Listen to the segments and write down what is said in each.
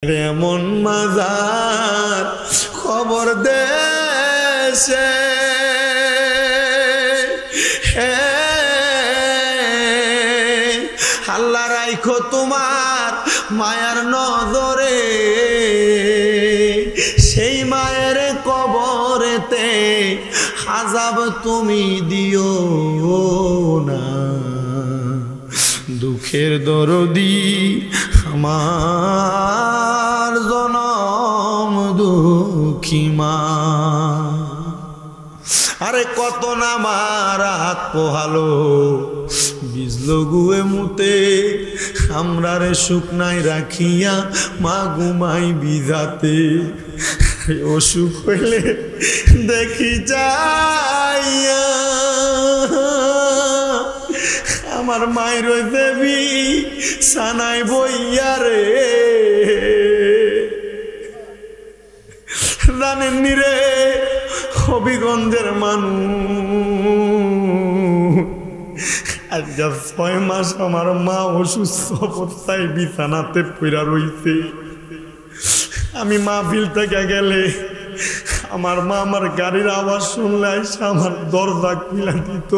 এমন মাজার খবর দেশে আল্লাহ রাইখো তোমার মায়ার নজরে, সেই মায়ের কবরেতে আযাব তুমি দিও না। দুঃখের দরদি আমার জনম দুঃখী মা, আরে কত না মার হাত পোহালো বিজলো গুয়ে মুতে, আমরা রে শুকনাই রাখিয়া মা ঘুমাই বিজাতে। অসুখ হইলে দেখি যাইয়া আমার মায়ের দেবী সানাই বইয়া রে, জানেননি রে হবিগঞ্জের মানুষ, আজকে 6 মাস আমার মা অসুস্থ অবস্থায় বিছানাতে পড়া রইছে। আমি মাহফিল থেকে গেলে আমার মা আমার গাড়ির আওয়াজ শুনলে এসে আমার দরজা খুলে দিত।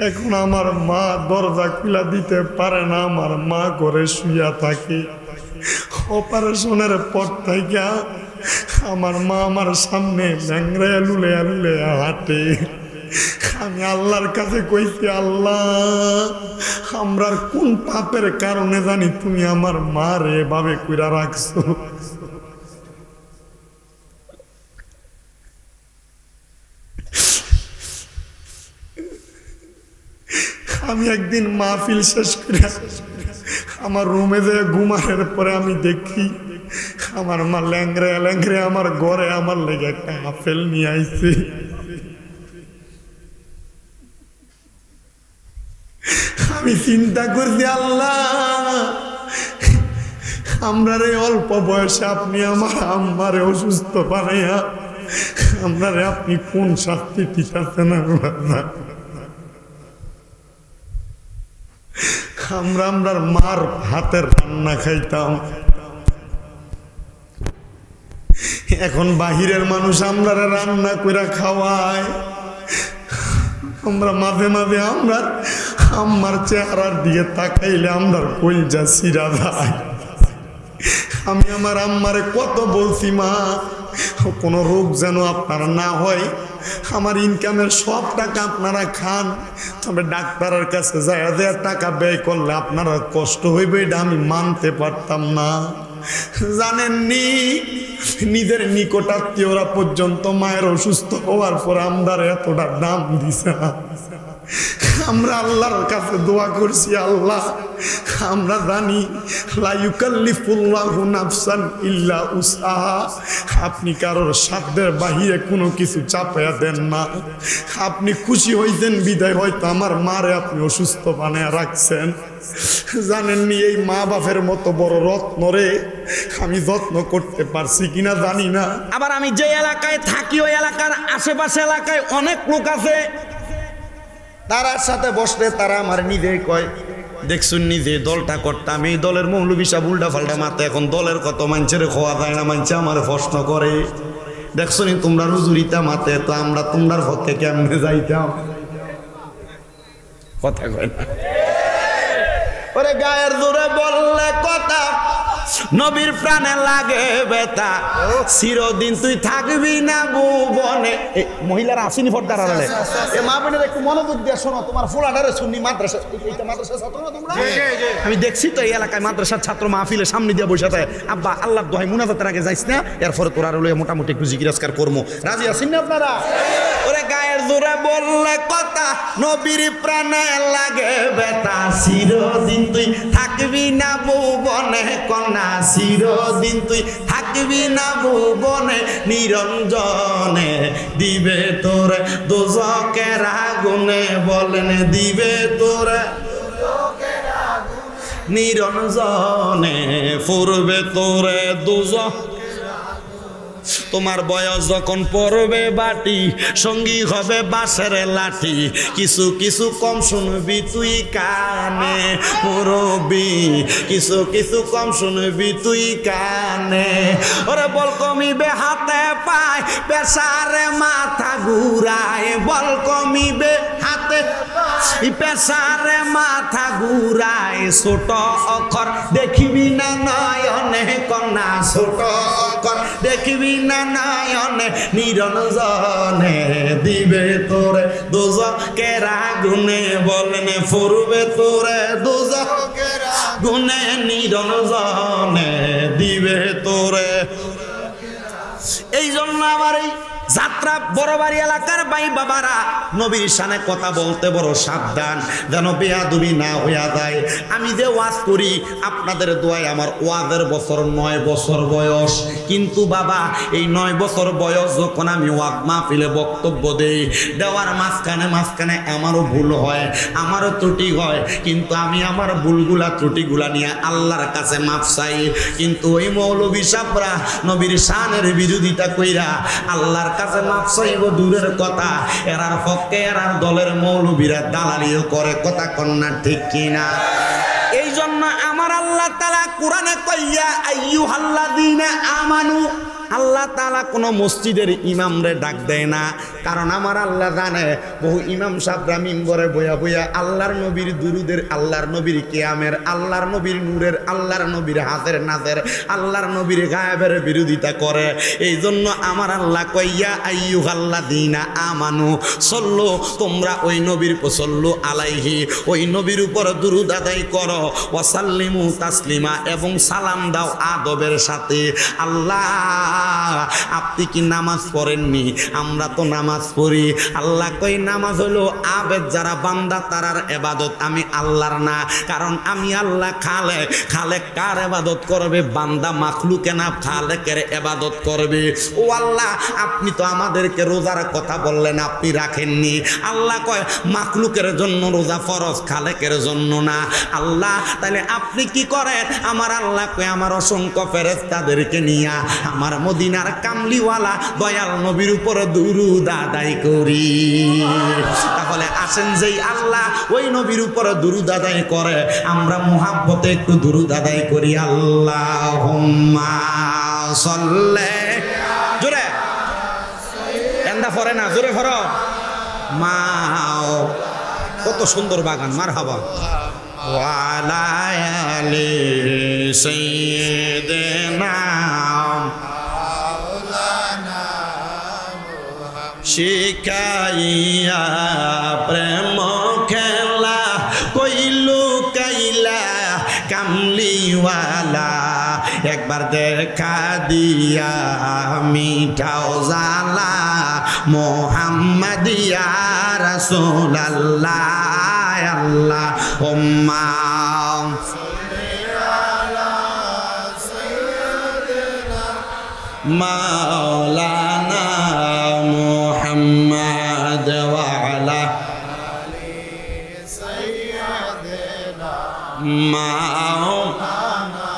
এখন আমার মা দরজা খুলে দিতে পারে না, আমার মা ঘরে শুইয়া থাকে। অপারেশনের পর থেকে আমার মা আমার সামনে ল্যাংড়ায়া লুলেয়া লুলেয়া হাঁটে। আমি আল্লাহর কাছে কইছি, আল্লাহ আমরার কোন পাপের কারণে জানি তুমি আমার মা রে এভাবে কইরা রাখছো। আমি একদিন মাহফিল শেষ করে আমার রুমে যে ঘুমানোর পরে আমি দেখি আমার মা ল্যাংড়ে ল্যাংড়ে আমার ঘরে আমার লেগে একটা আপেল নিয়ে আইছে। আমি চিন্তা করছি, আল্লাহ আমরা রে অল্প বয়সে আপনি আমার আম্মারে অসুস্থ বানাইয়া আমরা রে আপনি কোন শাস্তি দিতেছেন। আমরার মার হাতের রান্না খাইতাম, এখন বাহিরের মানুষ আমরা রান্না করে খাওয়ায়। আমরা মাঝে মাঝে আমরা আম্মার চেহারার দিকে তাকাইলে আমরার কলজা ছিঁড়া যায়। আমি আমার আম্মারে কত বলছি, মা কোনো রোগ যেন আপনার না হয়, আমার ইনকামের সব টাকা আপনারা খান, তবে ডাক্তারের কাছে যায় টাকা ব্যয় করলে আপনারা কষ্ট হইবে, এটা আমি মানতে পারতাম না। জানেননি নিজের নিকটাত্মীয়রা পর্যন্ত মায়ের অসুস্থ হওয়ার পর আমদার এতটা দাম দিছে না। আমরা আল্লাহর কাছে দোয়া করছি, আল্লাহ আমরা জানি লা ইউকাল্লিফুল্লাহু নাফসান ইল্লা উসআহা, আপনি কারোর সাধ্যের বাহিরে কোনো কিছু চাপায়া দেন না। আপনি খুশি হইতেন বিদায় হয়তো আমার মারে আপনি অসুস্থ বানায় রাখছেন। জানেননি এই মা বাপের মতো বড় রত্ন রে আমি যত্ন করতে পারছি কিনা জানি না। আবার আমি যে এলাকায় থাকি ওই এলাকার আশেপাশে এলাকায় অনেক লোক আছে, তারার সাথে বসলে তারা আমার নিজে কয়, দেখছুন নিজে দলটা করতাম, এই দলের মৌলবী সাহেব উল্টা ফাল্টা মাতে, এখন দলের কত মানুষের খোয়া যায় না, মানুষ আমার প্রশ্ন করে, দেখছুনি তোমরা রুজুরিতা মাতে, তো আমরা তোমরার পক্ষে কেমনে যাইতাম? কথা কয় না ওরে, গায়ের জোরে বললে কথা নবীর প্রাণে লাগে বেতা, চিরদিন তুই থাকবি না ভুবনে। মহিলারা আসেনি পর্দার আড়ালে, এ মা বোনের একটু মনোযোগ দিয়ে শোনো, তোমার ফুলাডারে সুন্নি মাদ্রাসা, এইটা মাদ্রাসার ছাত্র না তোমরা? আমি দেখছি তো এই এলাকায় মাদ্রাসার ছাত্র মাহফিলের সামনে দিয়ে বসে থাকে, আব্বা আল্লাহর দোহাই মুনাজাতের আগে যাইস না, এরপরে তোরা রইলে মোটামুটি একটু জিজ্ঞাসা করবো, রাজি আছেন না আপনারা? ওরে গায়ের জোরে বললে কথা নবীর প্রাণে লাগে বেতা, চিরদিন তুই থাকবি না ভুবনে কন্যা, চিরদিন তুই থাকবি না ভুবনে, নিরঞ্জনে দিবে তোরে দোজকের আগুনে, বলেন দিবে তোরে নিরঞ্জনে, ফুরবে তোরে দোজক তোমার বয়স যখন পড়বে বাটি, সঙ্গী হবে বাঁশের লাঠি। কিছু কিছু কম শুনবি তুই কানে মুরব্বি, কিছু কিছু কম শুনবি তুই কানে। ওরে বল কমিবে হাতে পায়, পেশারে মাথা ঘুরায়। বল কমিবে হাতে পেশারে মাথা ঘুরায়। ছোট অক্ষর দেখিবি না নয়নে কন্যা, ছোট অক্ষর দেখিবি না নয়নে। নিরঞ্জনে দিবে তোরে দোজকের আগুনে, বলেন ফুরবে তোরে দোজকের আগুনে। নিরঞ্জনে দিবে তোরে। এই জন্য আমার এই যাত্রা বড়বাড়ি এলাকার ভাই বাবারা, নবীর শানে কথা বলতে বড় সাবধান, যেন বেয়াদবি না হইয়া যায়। আমি যে ওয়াজ করি আপনাদের দোয়ায় আমার ওয়াজের বছর 9 বছর বয়স, কিন্তু বাবা এই 9 বছর বয়স যখন আমি ওয়াজ মাহফিলে বক্তব্য দেই, দেওয়ার মাঝখানে আমারও ভুল হয়, আমারও ত্রুটি হয়, কিন্তু আমি আমার ভুলগুলা ত্রুটিগুলা নিয়ে আল্লাহর কাছে মাফ চাই। কিন্তু ওই মৌলবী সাহরা নবীর শানের বিরোধিতা কইরা আল্লাহর কাছে মাফ চাইব দূরের কথা, এরার পক্ষে এরার দলের মৌলবীরা দালালিও করে, কথা কন্যা ঠিক কিনা? এই জন্য আমার আল্লাহ তাআলা কোরআনে কইয়া আইয়ুহাল্লাযীনা আমানু, আল্লাহ তাআলা কোনো মসজিদের ইমামরে ডাক দেয় না, কারণ আমার আল্লাহ জানে বহু ইমাম সাহেবরা মিম্বরে বইয়া বইয়া আল্লাহর নবীর দুরুদের, আল্লাহর নবীর কিয়ামের, আল্লাহর নবীর নূরের, আল্লাহর নবীর হাজের নাজের, আল্লাহর নবীর গায়েবের বিরোধিতা করে। এই জন্য আমার আল্লাহ কইয়া আইয়ুহাল্লাযীনা আমানু সল্লু, তোমরা ওই নবীর সল্লু আলাইহি, ওই নবীর উপর দুরুদ আদায় করো, ওয়াসাল্লিমু তাসলিমা, এবং সালাম দাও আদবের সাথে। আল্লাহ আপনি কি নামাজ পড়েননি? আমরা তো নামাজ পড়ি। আল্লাহ কই নামাজ হলো আবেদ যারা বান্দা তারার ইবাদত, আমি আল্লাহর না, কারণ আমি আল্লাহ খালেক। খালেক কার ইবাদত করবে? বান্দা মাখলুকে না খালেকের ইবাদত করবে। ও আল্লাহ আপনি তো আমাদেরকে রোজার কথা বললেন, আপনি রাখেননি। আল্লাহ কয় মাখলুকের জন্য রোজা ফরজ, খালেকের জন্য না। আল্লাহ তাহলে আপনি কি করেন? আমার আল্লাহ কয় আমার অসংখ্য ফেরেশতাদেরকে নিয়া আমার মদিনার কামলিওয়ালা দয়াল নবীর উপর দুরুদ আদায় করি। তাহলে আসেন যেই আল্লাহ ওই নবীর উপর দুরুদ আদায় করে, আমরা মুহাব্বতে একটু দুরুদ আদায় করি। আল্লাহুম্মা সাল্লি, জোরে এন্দা ফরে না, জোরে ফর মাও। কত সুন্দর বাগান, মারহাবা। ওয়ালা আলি সাইয়্যিদিনা শিখাইয়া প্রেম খেলা কইলু কাইলা কামলিওয়ালা, একবার দেখা দিয়া মিঠাও জালা মুহাম্মাদিয়া রাসূলুল্লাহ। আল্লাহুম্মা মাওলানা মুহাম্মদ ওয়া আলা মাওলানা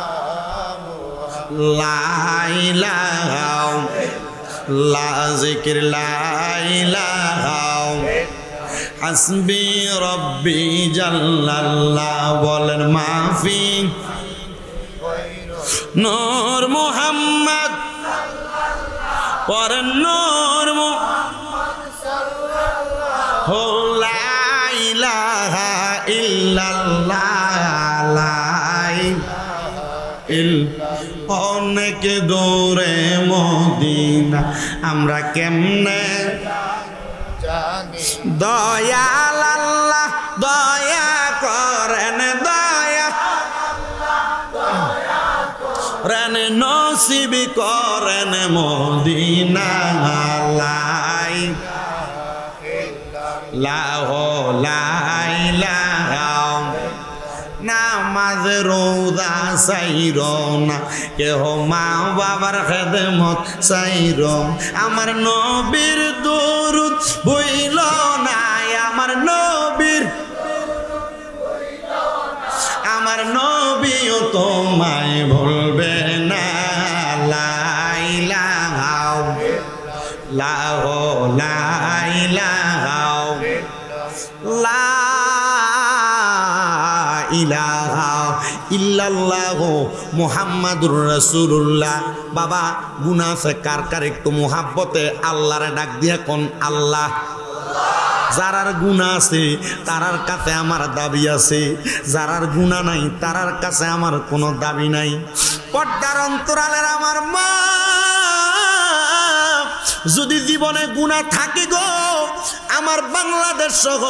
লা ইলাহা লা যিকর লা ইলাহা হাসবি রব্বি জাল্লাল্লাহ। বলেন মাফি নূর মুহাম্মদ, পরে নূর লা ইলাহা ইল্লাল্লাহ। অনেক দূরে মদিনা আমরা কেমনে দয়াল আল্লাহ দয়া করেন, দয়া রেন নসিব করেন মদিনা। লাই লাহ লাইলা নামাজ রোজা চাইর না, কেহ মা বাবার খেদমত চাইর, আমার নবীর দুরুদ ভুইল না, আমার নবীর, আমার নবীও তোমায় ভুলবে না। লা ইলাহা লাহ লা ইলাহা লা ইলাহা ইল্লাল্লাহু মুহাম্মাদুর রাসূলুল্লাহ। বাবা গুনাহ আছে কার কার একটু মুহাব্বতে আল্লাহরে ডাক দিয়া কোন আল্লাহ। যারার গুনাহ আছে তারার কাছে আমার দাবি আছে, যারার গুনাহ নাই তারার কাছে আমার কোনো দাবি নাই। পর্দার অন্তরালের আমার মা, যদি জীবনে গুনাহ থাকে গো, আমার বাংলাদেশ সহ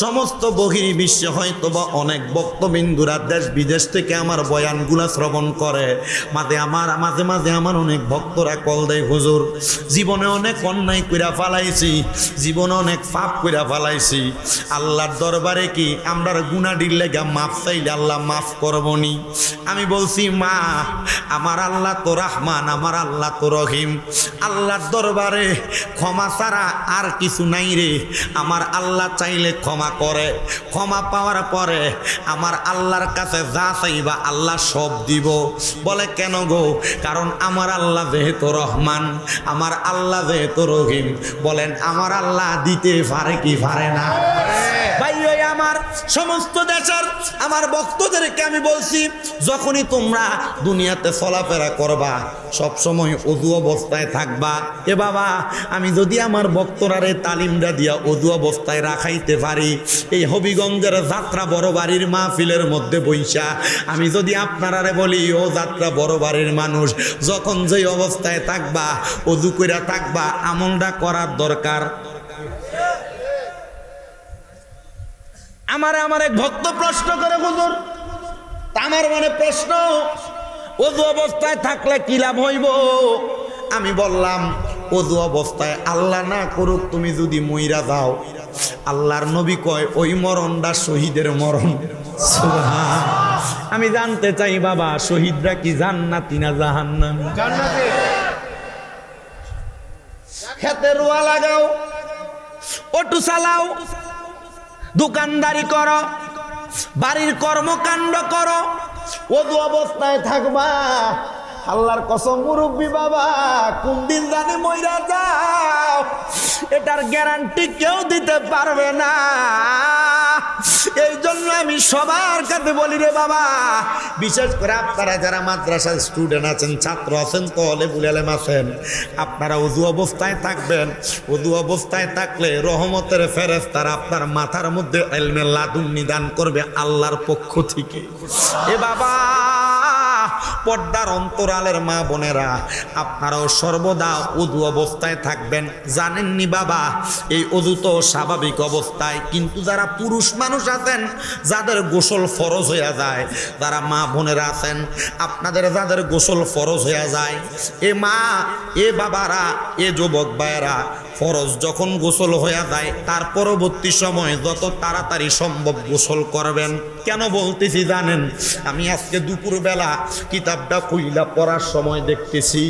সমস্ত বহির্বিশ্বে হয়তো বা অনেক ভক্তবিন্দুরা দেশ বিদেশ থেকে আমার বয়ানগুলা শ্রবণ করে। মাঝে মাঝে আমার অনেক ভক্তরা কল দেয়, হুজুর জীবনে অনেক অন্যায় কইরা ফালাইছি, জীবনে অনেক পাপ কইরা ফালাইছি, আল্লাহর দরবারে কি আমরার গুনাহ দিলে গা মাফ চাইলে আল্লাহ মাফ করবনি? আমি বলছি মা, আমার আল্লাহ তো রহমান, আমার আল্লাহ তো রহিম, আল্লাহর দরবারে ক্ষমা ছাড়া আর কিছু নাই রে। আমার আল্লাহ চাইলে ক্ষমা করে, ক্ষমা পাওয়ার পরে আমার আল্লাহর কাছে যা চাইবা আল্লাহ সব দিব। বলে কেন গো? কারণ আমার আল্লাহ যেহেতু রহমান, আমার আল্লাহ যেহেতু রহিম। বলেন আমার আল্লাহ দিতে পারে কি পারে না? ভাই ওই আমার সমস্ত দেশের আমার ভক্তদেরকে আমি বলছি, যখনই তোমরা দুনিয়াতে চলাফেরা করবা সব সময় ওযু অবস্থায় থাকবা। এ বাবা, আমি যদি আমার ভক্তরারে তালিমটা দিয়া ওযু অবস্থায় রাখাইতে পারি, এই হবিগঞ্জের যাত্রা বড় বাড়ির মাহফিলের মধ্যে বইসা আমি যদি আপনারারে বলি, ও যাত্রা বড় বাড়ির মানুষ, যখন যেই অবস্থায় থাকবা ওযু কইরা থাকবা, আমলটা করার দরকার। আমার এক ভক্ত প্রশ্ন করে, হুজুর আমার মনে প্রশ্ন, ওযু অবস্থায় থাকলে কি লাভ হইব? আমি বললাম ওযু অবস্থায় আল্লাহ না করুক তুমি যদি মইরা যাও, আল্লাহর নবী কয় ওই মরণটা শহীদের মরণ। সুবহান। আমি জানতে চাই বাবা, শহীদরা কি জান্নাতি না জাহান্নামী? জান্নাতি। খেতে রোয়া লাগাও, অটো চালাও, দোকানদারি করো, বাড়ির কর্মকাণ্ড করো, ওযু অবস্থায় থাকবা। আল্লাহর কসম মুরব্বী বাবা, কোন দিন জানি মইরা যাও এটার গ্যারান্টি কেউ দিতে পারবে না। এই জন্য আমি সবার কাছে বলি রে বাবা, বিশেষ করে আপনারা যারা মাদ্রাসার স্টুডেন্ট আছেন, ছাত্র আছেন, তলেবুল ইলম আছেন, আপনারা ওযু অবস্থায় থাকবেন। ওযু অবস্থায় থাকলে রহমতের ফেরেশতারা আপনার মাথার মধ্যে ইলমে লাদুন্নি দান করবে আল্লাহর পক্ষ থেকে। এ বাবা, পর্দার অন্তরালের মা বোনেরা, আপনারাও সর্বদা ওযু অবস্থায় থাকবেন। জানেননি বাবা, এই ওযু তো স্বাভাবিক অবস্থায়, কিন্তু যারা পুরুষ মানুষ আছেন যাদের গোসল ফরজ হয়ে যায়, যারা মা বোনেরা আছেন আপনাদের যাদের গোসল ফরজ হয়ে যায়, এ মা, এ বাবারা, এ যুবক ভাইয়েরা, ফরজ যখন গোসল হয়ে যায় তার পরবর্তী সময় যত তাড়াতাড়ি সম্ভব গোসল করবেন। কেন বলতেছি জানেন? আমি আজকে দুপুরবেলা কিতাবটা কইলা পড়ার সময় দেখতেছি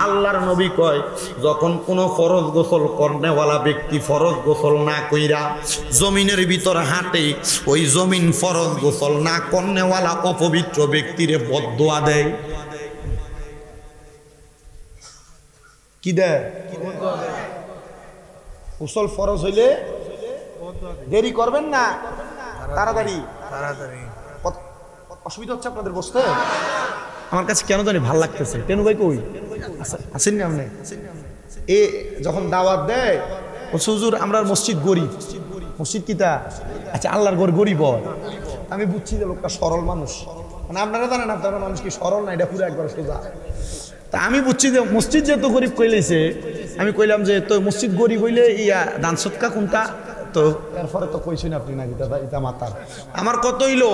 আল্লাহর নবী কয়, যখন কোনো ফরজ গোসল করনেওয়ালা ব্যক্তি ফরজ গোসল না কইরা জমিনের ভিতর হাঁটে, ওই জমিন ফরজ গোসল না করনেওয়ালা অপবিত্র ব্যক্তিরে বদদোয়া দেয়। কি দেয়? গোসল ফরজ হইলে দেরি করবেন না, তাড়াতাড়ি। অসুবিধা হচ্ছে আপনাদের বসতে? আমার কাছে কেন জানি ভাল লাগতেছে। কেন ভাই কই আসেন না আপনি? এ যখন দাওয়াত দেয়, হুজুর আমরা মসজিদ গরিব। মসজিদ কিতা? আচ্ছা, আল্লাহর ঘর গরিব। আমি বুঝছি যে লোকটা সরল মানুষ, মানে আপনারা জানেন আপনারা মানুষ কি সরল না, এটা পুরো একবার সোজা। তা আমি বুঝছি যে মসজিদ যেহেতু গরিব কইলেছে, আমি কইলাম যে তো মসজিদ গরিব হইলে ইয়া দান সৎকা কোনটা? তো এরপরে তো কইছেন আপনি না ইতা মাতার। আমার কত হইলো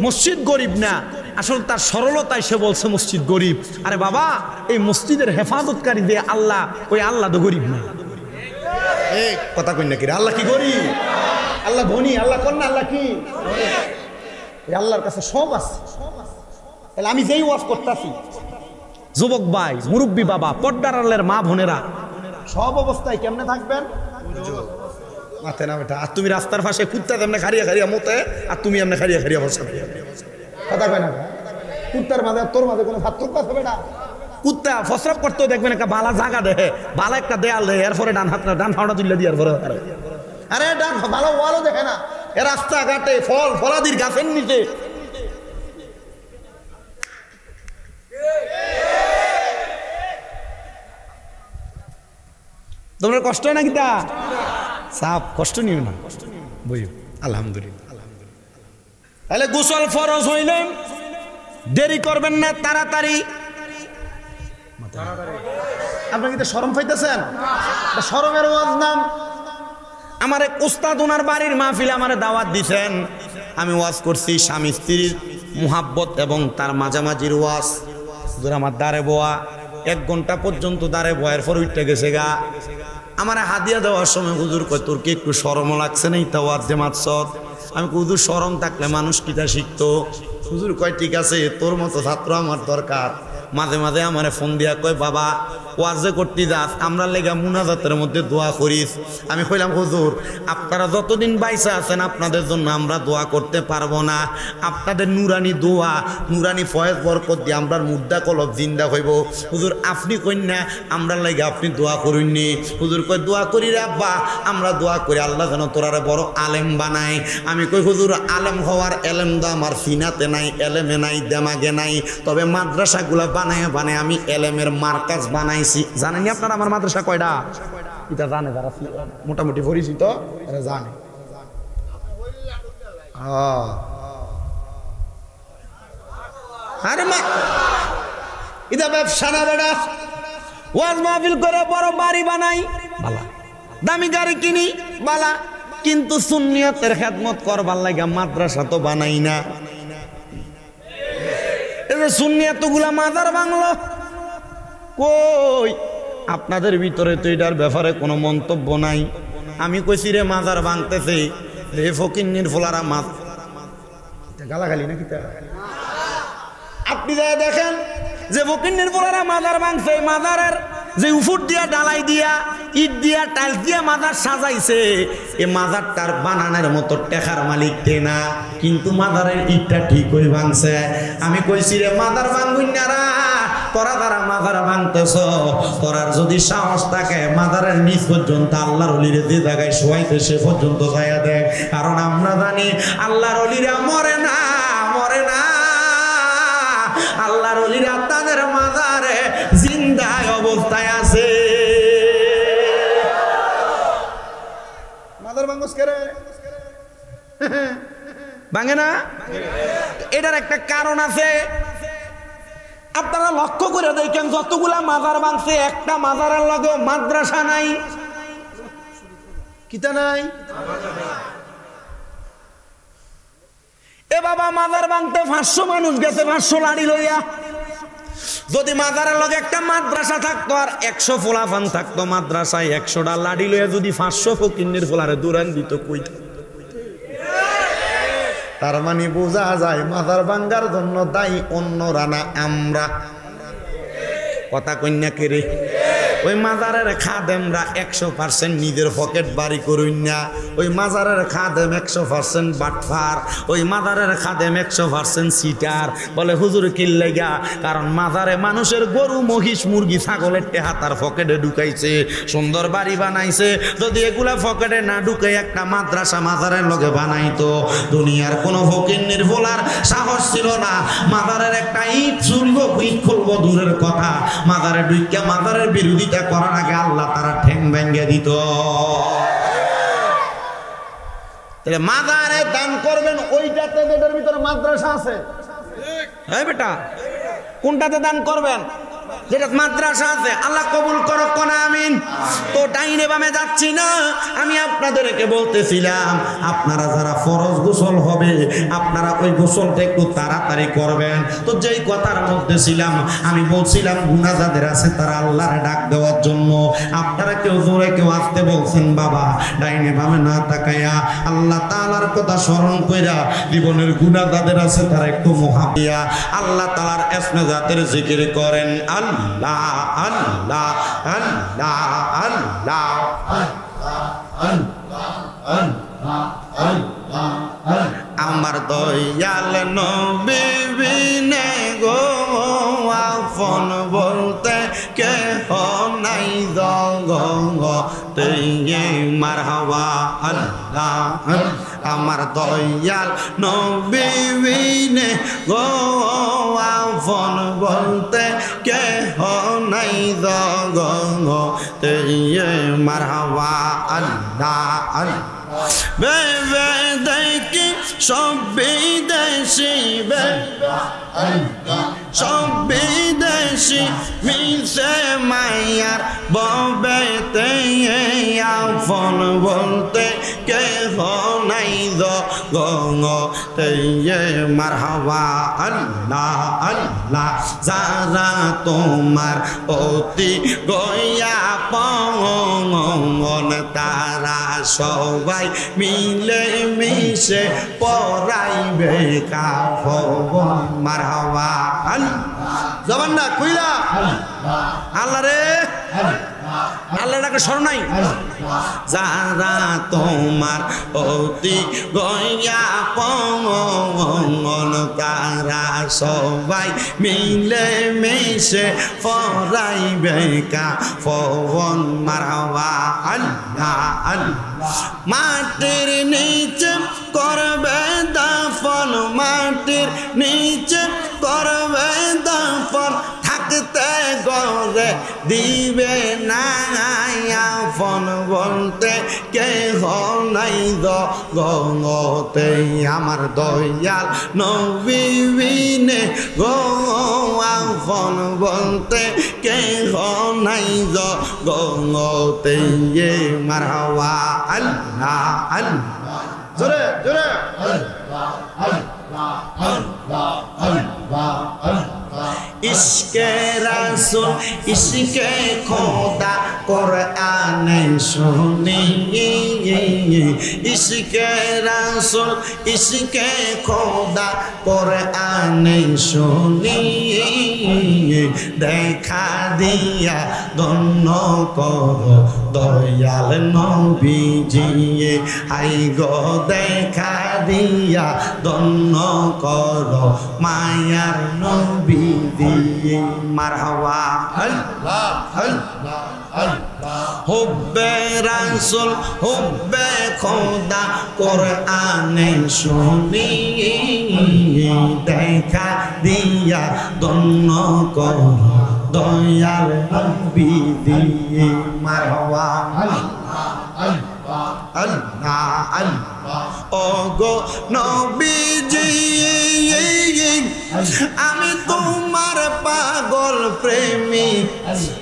মসজিদ গরিব না, আসলে তার সরলতায় সে বলছে মসজিদ গরিব। আরে বাবা, এই মসজিদের হেফাজতকারী দিয়ে আল্লাহ, ওই আল্লাহ তো গরিব না। এই কথা কই না কি? আল্লাহ কি গরিব? আল্লাহ ধনী। আল্লাহ কোন না? আল্লাহ কি? আল্লাহর কাছে সব আছে। তাহলে আমি যেই ওয়াজ করতেছি, যুবক ভাই, মুরব্বী বাবা, পর্দার আলের মা বোনেরা, সব অবস্থায় কেমনে থাকবেন? মাথে না বেটা। আর তুমি রাস্তার পাশে কুত্তা তেমনি খারিয়া খারিয়া মতে, আর তুমি এমনি খারিয়া খারিয়া বসা। কথা কয় না? কুত্তার মাঝে তোর মাঝে কোনো পার্থক্য আছে বেটা? কুত্তা ফসরপ করতেও দেখবেন একটা বালা জায়গা দেহে, বালা একটা দেয়াল দেহে, এরপরে ডান হাত ডান ফাওড়া তুলে দিয়ে এরপরে আরে ডান ভালো ওয়ালও দেখে না, এ রাস্তাঘাটে ফল ফলাদির গাছের নিচে। তোমার কষ্ট হয় না কিতা? সাপ কষ্ট নিও না, বইও আলহামদুলিল্লাহ। তাহলে গোসল ফরজ হইলেন, দেরি করবেন না, তাড়াতাড়ি। আপনার কিন্তু শরম পাইতেছেন? শরমের ওয়াজ নাম। আমার এক উস্তাদ ওনার বাড়ির মাহফিলে আমারে দাওয়াত দিছেন, আমি ওয়াজ করছি স্বামী স্ত্রীর মুহাব্বত এবং তার মাঝামাঝির ওয়াজ। আমার দাঁড়ে বোয়া 1 ঘন্টা পর্যন্ত দাঁড়ে বয়ের পর উঠতে গেছে গা। আমার হাদিয়া দেওয়ার সময় হুজুর কয় তোর কি একটু শরমও লাগছে না ইতা ওয়াজ যে মাতসদ? আমি হুজুর শরম থাকলে মানুষ কিটা শিখতো। হুজুর কয় ঠিক আছে, তোর মতো ছাত্র আমার দরকার। মাঝে মাঝে আমারে ফোন দিয়া কয় বাবা ওয়াজে করতে যাস, আমরা লেগা মুনাজাতের মধ্যে দোয়া করিস। আমি কইলাম হুজুর আপনারা যতদিন বাইসা আছেন আপনাদের জন্য আমরা দোয়া করতে পারবো না, আপনাদের নুরানি দোয়া নুরানি ফয়েজ বরকত দিয়ে আমরার মুদ্রা কলব জিন্দা হইব। হুজুর আপনি কইন না আমরা লেগে আপনি দোয়া করুননি। হুজুর কই দোয়া করি রে আব্বা, আমরা দোয়া করি আল্লাহ যেন তোরারে বড় আলেম বানায়। আমি কই হুজুর আলেম হওয়ার এলেম তো আমার সিনাতে নাই, এলেমে নাই, দেমাগে নাই, তবে মাদ্রাসাগুলা বানায় বানায় আমি এলেমের মার্কাজ বানাইছি। জানেনি আপনারা আমার মাদ্রাসা কয়টা? এটা জানে যারা মোটামুটি পরিচিত এরা জানে। আরে মা এটা ব্যবসা না বেটা, ওয়াজ মাহফিল করে বড় বাড়ি বানাই বালা, দামি গাড়ি কিনি বালা, কিন্তু সুন্নিয়তের খেদমত করবার লাগা মাদ্রাসা তো বানাই না। এই যে সুন্নিয়তগুলা মাজার বাংলো কই? আপনাদের ভিতরে তো এটার ব্যাপারে কোনো মন্তব্য নাই। আমি কইছি রে মাজার ভাঙতেছে, রে ফকিন্নির ফোলারা মাছ গালাগালি নাকি? আপনি যা দেখেন যে ফকিন্নির ফোলারা মাজার ভাঙছে, মাজারের যে উফুট দিয়া ডালাই দিয়া ইট দিয়া টাইলস দিয়া মাজার সাজাইছে, এ মাজারটার বানানোর মতো টেকার মালিক না, কিন্তু মাজারের ইটটা ঠিক করে ভাঙছে। আমি কইছি রে মাজার ভাঙুইনারা, তোরা যারা মাজার ভাঙতেছ, তোরার যদি সাহস থাকে মাজারের নিচ পর্যন্ত আল্লাহর ওলিরে যে জায়গায় শোয়াইতে সে পর্যন্ত যাইয়া দেখ। কারণ আমরা জানি আল্লাহর ওলিরা মরে না, মরে না। আল্লাহর ওলিরা তাদের মাজারে জিন্দা অবস্থায় আছে। মাজার ভাঙস করে ভাঙে না, এটার একটা কারণ আছে। আপনারা লক্ষ্য করে দেখেন যতগুলা মাজার ভাঙছে, একটা মাজারের লগে মাদ্রাসা নাই, কিতা নাই। এ বাবা মাজার ভাঙতে 500 মানুষ গেছে, 500 লাড়ি লইয়া। যদি মাজারের লগে একটা মাদ্রাসা থাকতো আর 100 ফোলাফান থাকতো মাদ্রাসায়, 100টা লাড়ি লইয়া যদি 500 ফকিন্নির ফোলারে দূরান দিত কই? তার মানে বোঝা যায় মাজার ভাঙ্গার জন্য দায়ী অন্যরা না আমরা। কথা কন্যা কেরে ওই মাজারের খাদেমরা 100% নিজের পকেট বাড়ি করুন না। ওই মাজারের খাদেম 100% বাটফার, ওই মাজারের খাদেম 100% সিটার। বলে হুজুর কিল্লেগা? কারণ মাজারে মানুষের গরু মহিষ মুরগি ছাগলের টেহা তার পকেটে ঢুকাইছে, সুন্দর বাড়ি বানাইছে। যদি এগুলা পকেটে না ঢুকে একটা মাদ্রাসা মাজারের লগে বানাইতো, দুনিয়ার কোনো ফকিন্নির বলার সাহস ছিল না মাজারের একটা ইট চুরবো ইট খুলবো দূরের কথা, মাজারে ঢুকিয়া মাজারের বিরোধী করার আগে আল্লাহ তারা ঠ্যাং ভেঙে দিত। তাহলে মাজারে দান করবেন ওইটাতে যেটার ভিতরে মাদ্রাসা আছে। হ্যাঁ বেটা, কোনটাতে দান করবেন? যেটা মাদ্রাসা আছে। আল্লাহ কবুল করো কোন আমিন। তো ডাইনে বামে যাচ্ছি না, আমি আপনাদেরকে বলতেছিলাম আপনারা যারা ফরজ গোসল হবে আপনারা ওই গোসলটা একটু তাড়াতাড়ি করবেন। তো যেই কথার মধ্যে ছিলাম আমি বলছিলাম গুনাহ যাদের আছে তারা আল্লাহর ডাক দেওয়ার জন্য। আপনারা কেউ জোরে কেউ আসতে বলছেন বাবা, ডাইনে বামে না তাকায়া আল্লাহ তাআলার কথা স্মরণ কইরা জীবনের গুনাহ যাদের আছে তারা একটু মুহাব্বিয়া আল্লাহ তাআলার ইসমে জাতের জিকির করেন। আল্লাহ আল্লাহ আল্লাহ আল্লাহ আমার দয়াল নবী বিনে গো আপন বলতে কেহ নাই জগতে মারহাবা আল্লাহ আমার দয়াল নবী বিনে গো আপন বলতে কেহ নাই জগতে মারহাবা আল্লাহ আল্লাহ বেবে দেখি সব বিদেশি সব বিদেশি মিশে মায়ার ববেতে আপন বলতে কেহ নাই জগতে মারহাবা আল্লাহ আল্লাহ যারা তোমার অতি গয়া পঙ্গন তারা সবাই মিলে মিশে পড়াইবে কাফন মারহাবা জবান না কইলা আল্লাহ রে আল্লাহ ডাকে স্মরণ নাই যারা তোমার অতি গয়া পঙ্গন তারা সবাই মিলে মিশে পড়াইবে কাফন মারহাবা আল্লাহ আল্লাহ মাটির নিচে করবে দাফন মাটির নিচে করবে দাফন থাকতে গরে দিবে না আপন বলতে কেহ নাই জগতে আমার দয়াল নবী বিনে গো আপন বলতে কেহ নাই জগতে মারহাবা আল্লাহ আল্লাহ জোরে জোরে আল্লাহ আল্লাহ আল্লাহ আল্লাহ আল্লাহ ইশকে রাসূল ইশকে খোদা কোরআনে শুনি ইশকে রাসূল ইশকে খোদা কোরআনে শুনি দেখা দিয়া ধন্য করো দয়াল নবীজি আই গো দেখা দিয়া ধন্য করো মায়ার নবী দিয়ে মারহাবা আল্লাহ আল্লাহ আল্লাহ হুব্বে রাসূল হুব্বে খোদা কোরআনে শুনি দেখা দিয়া ধন্য করো দয়াল নবী দিয়ে মারহাবা আল্লাহ আল্লাহ আল্লাহ আল্লাহ ওগো নবীজি আমি তোমার পাগল প্রেমী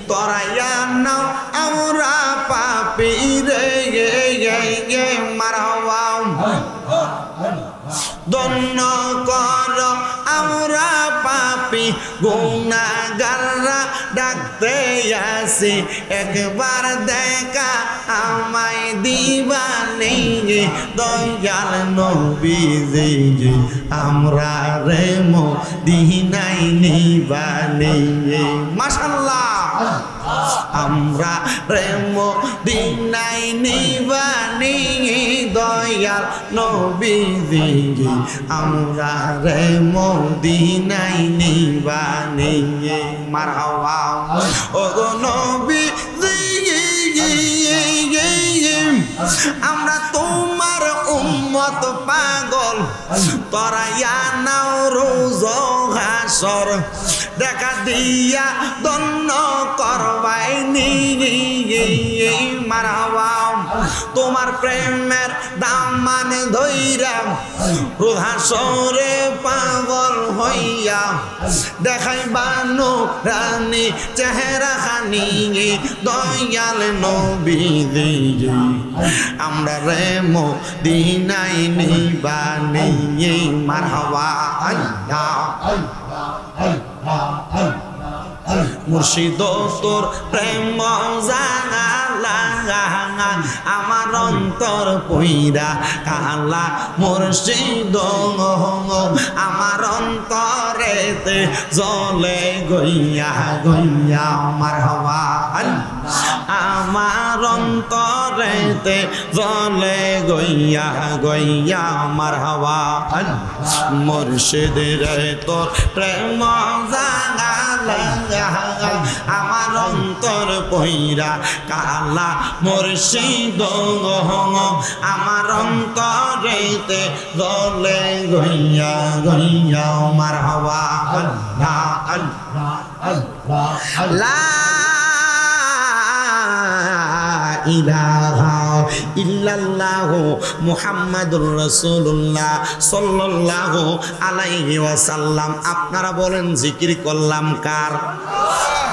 তোরাইয়া নাও আমরা পাপী রে মারহাবা ধন্য কর আমরা পাপী গুনাহগাররা ডাকতে আসি একবার দেখা আমায় দিবানি দয়াল নবীজি আমরা রে মদিনায় নিবানি মাশাআল্লাহ আমরা রে মদিনায় নিবানি দয়াল নবীজি আমরা রে মদিনায় নিবানি মারহাবা ওগো নবীজি আমরা তোমার উম্মত পাগল তোরাইয়া নাও রোজ হাসর দেখা দিয়া দন্ন করবাই নি মারহাবা তোমার প্রেমের দামান ধইরা রোহাসরে পাগল হইয়া দেখাইবা নূরানী চেহারা খানি দয়াল নবীজি আমরা রে মদিনায় নিবানি মারহাবা আল্লাহ আল্লাহ আল্লাহ আল্লাহ মুর্শিদ তোর প্রেম জানালা আমার অন্তর পইরা কালা মুর্শিদ আমার অন্তরেতে জলে গইয়া গইয়া মারহাবা আমার অন্তরেতে জলে গইয়া গইয়া মারহাবা মুর্শিদ রে তোর প্রেম জানালা আমার অন্তর পইরা কালা মুর্শিদ আমার অন্তরেতে দলে গইয়া গইয়া মারহাবা আল্লাহ আল্লাহ আল্লাহ লা ইলাহা ইল্লাল্লাহু মুহাম্মাদুর রাসূলুল্লাহ সাল্লাল্লাহু আলাইহি ওয়াসাল্লাম। আপনারা বলেন জিকির করলাম কার?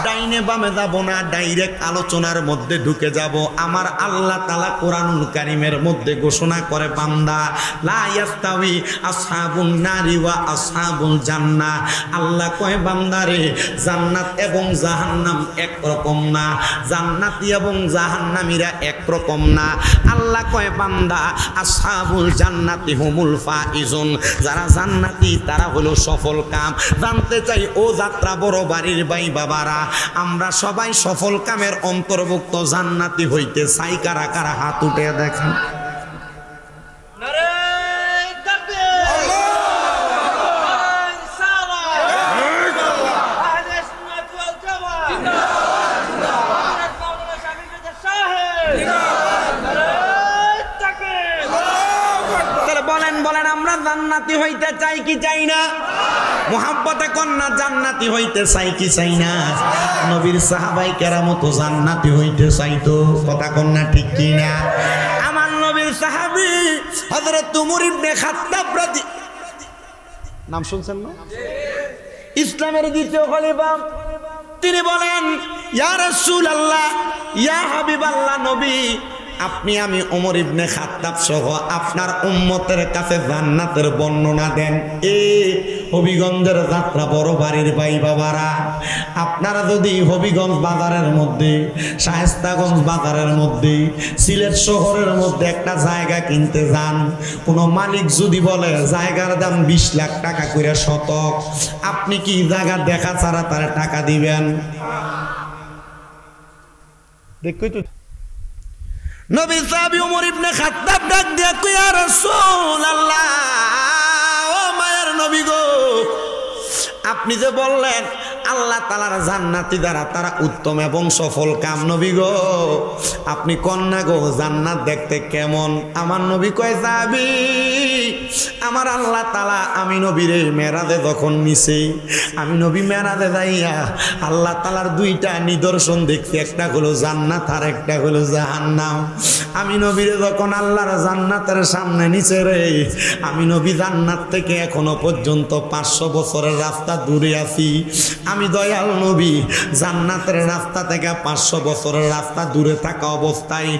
ডাইনে বামে যাব না, ডাইরেক্ট আলোচনার মধ্যে ঢুকে যাব। আমার আল্লাহ তাআলা কোরআনুল কারীমের মধ্যে ঘোষণা করে, বান্দা লা ইয়াস্তাওয়ি আসহাবুন নারি ওয়া আসহাবুল জান্নাহ। আল্লাহ কয় বান্দারে জান্নাত এবং জাহান্নাম এক রকম না, জান্নাতি এবং জাহান্নামীরা এক রকম না। আল্লাহ কয় বান্দা আসহাবুল জান্নাতি হুমুল ফাইজুন, যারা জান্নাতি তারা হলো সফল কাম। জানতে চাই ও যাত্রা বড় বাড়ির ভাই বাবারা, আমরা সবাই সফল কামের অন্তর্ভুক্ত জান্নাতি হইতে চাই? কারা কারা হাত উঠে দেখেন। বলেন আমরা জান্নাতি হইতে চাই কি চাই না? মুহাব্বতে কন্যা জান্নাতি হইতে চাই কি চাই না? নবীর সাহাবাই কেরামত জান্নাতি হইতে চাইতো, কথা কন্যা ঠিক কি না? আমার নবীর সাহাবী হযরত উমর ইবনে খাত্তাব নাম শুনছেন না? ইসলামের দ্বিতীয় খলিফা। তিনি বলেন, ইয়া রাসূলুল্লাহ, ইয়া হাবিবাল্লাহ, নবী আপনি আমি ওমর ইবনে খাত্তাব সহ আপনার উম্মতের কাছে জান্নাতের বর্ণনা দেন। হবিগঞ্জের যাত্রা বড় বাড়ির ভাই বাবারা, আপনারা যদি হবিগঞ্জ বাজারের মধ্যে, শায়েস্তাগঞ্জ বাজারের মধ্যে, সিলেট শহরের মধ্যে একটা জায়গা কিনতে যান, কোনো মালিক যদি বলে জায়গার দাম 20 লাখ টাকা করে শতক, আপনি কি জায়গা দেখা ছাড়া তার টাকা দিবেন? দেখই তো নবী সাহাবী ওমর ইবনে খাত্তাব ডাক দিয়া কই, ইয়া রাসূলুল্লাহ, ও মায়ের নবী গো, আপনি যে বললেন আল্লাহ তাআলার জান্নাতি দ্বারা তারা উত্তম এবং সফল কাম, নবী গো আপনি কন্যা গো জান্নাত দেখতে কেমন? আমার নবী কয়, যাবি আমার আল্লাহ তাআলা আমি নবীরে মেরাজে যখন নিছে, আমি নবী মেরাজে যাইয়া আল্লাহ তাআলার দুইটা নিদর্শন দেখছি, একটা হলো জান্নাত আর একটা হলো জাহান্নাম। আমি নবীরে যখন আল্লাহর জান্নাতের সামনে নিচে রে, আমি নবী জান্নাত থেকে এখনো পর্যন্ত 500 বছরের রাস্তা দূরে আছি। আমি দয়াল নবী জান্নাতের রাস্তা থেকে 500 বছরের রাস্তা দূরে থাকা অবস্থায়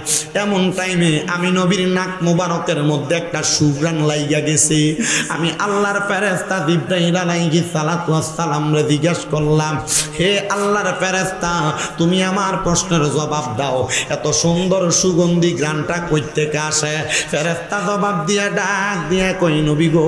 এমন টাইমে আমি নবীর নাক মুবারকের মধ্যে একটা সুঘ্রাণ লাইগা গেছে। আমি আল্লাহর ফেরেশতা জিবরাইল আলাইহিস সালাতু ওয়াস সালাম রে জিজ্ঞেস করলাম, হে আল্লাহর ফেরেশতা, তুমি আমার প্রশ্নের জবাব দাও, এত সুন্দর সুগন্ধি ঘ্রাণটা কই থেকে আসে? ফেরেশতা জবাব দিয়া ডাক দিয়া কই, নবী গো,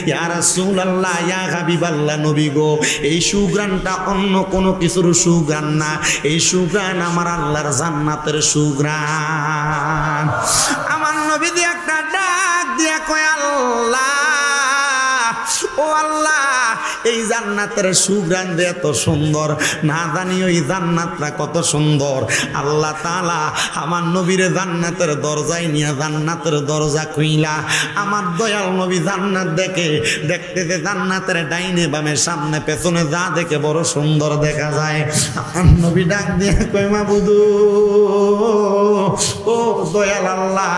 ইয়া রাসূলুল্লাহ, ইয়া হাবিবাল্লাহ, নবী গো, এই সুঘ্রাণটা অন্য কোনো কিছুর সুঘ্রাণ না, এই সুঘ্রাণ আমার আল্লাহর জান্নাতের সুঘ্রাণ। আমার নবী দিয়ে একটা ডাক দিয়া কয়, আল্লাহ, ও আল্লাহ, এই জান্নাতের সুঘ্রাণ যে এত সুন্দর, না জানি ওই জান্নাতটা কত সুন্দর। আল্লাহ তাআলা আমার নবীরে জান্নাতের দরজায় নিয়ে জান্নাতের দরজা খুইলা আমার দয়াল নবী জান্নাত দেখে, দেখতে যে জান্নাতের ডাইনে বামে সামনে পেছনে যা দেখে বড় সুন্দর দেখা যায়। আমার নবী ডাক দিয়ে কয়, মাবুদ, ও দয়াল আল্লাহ,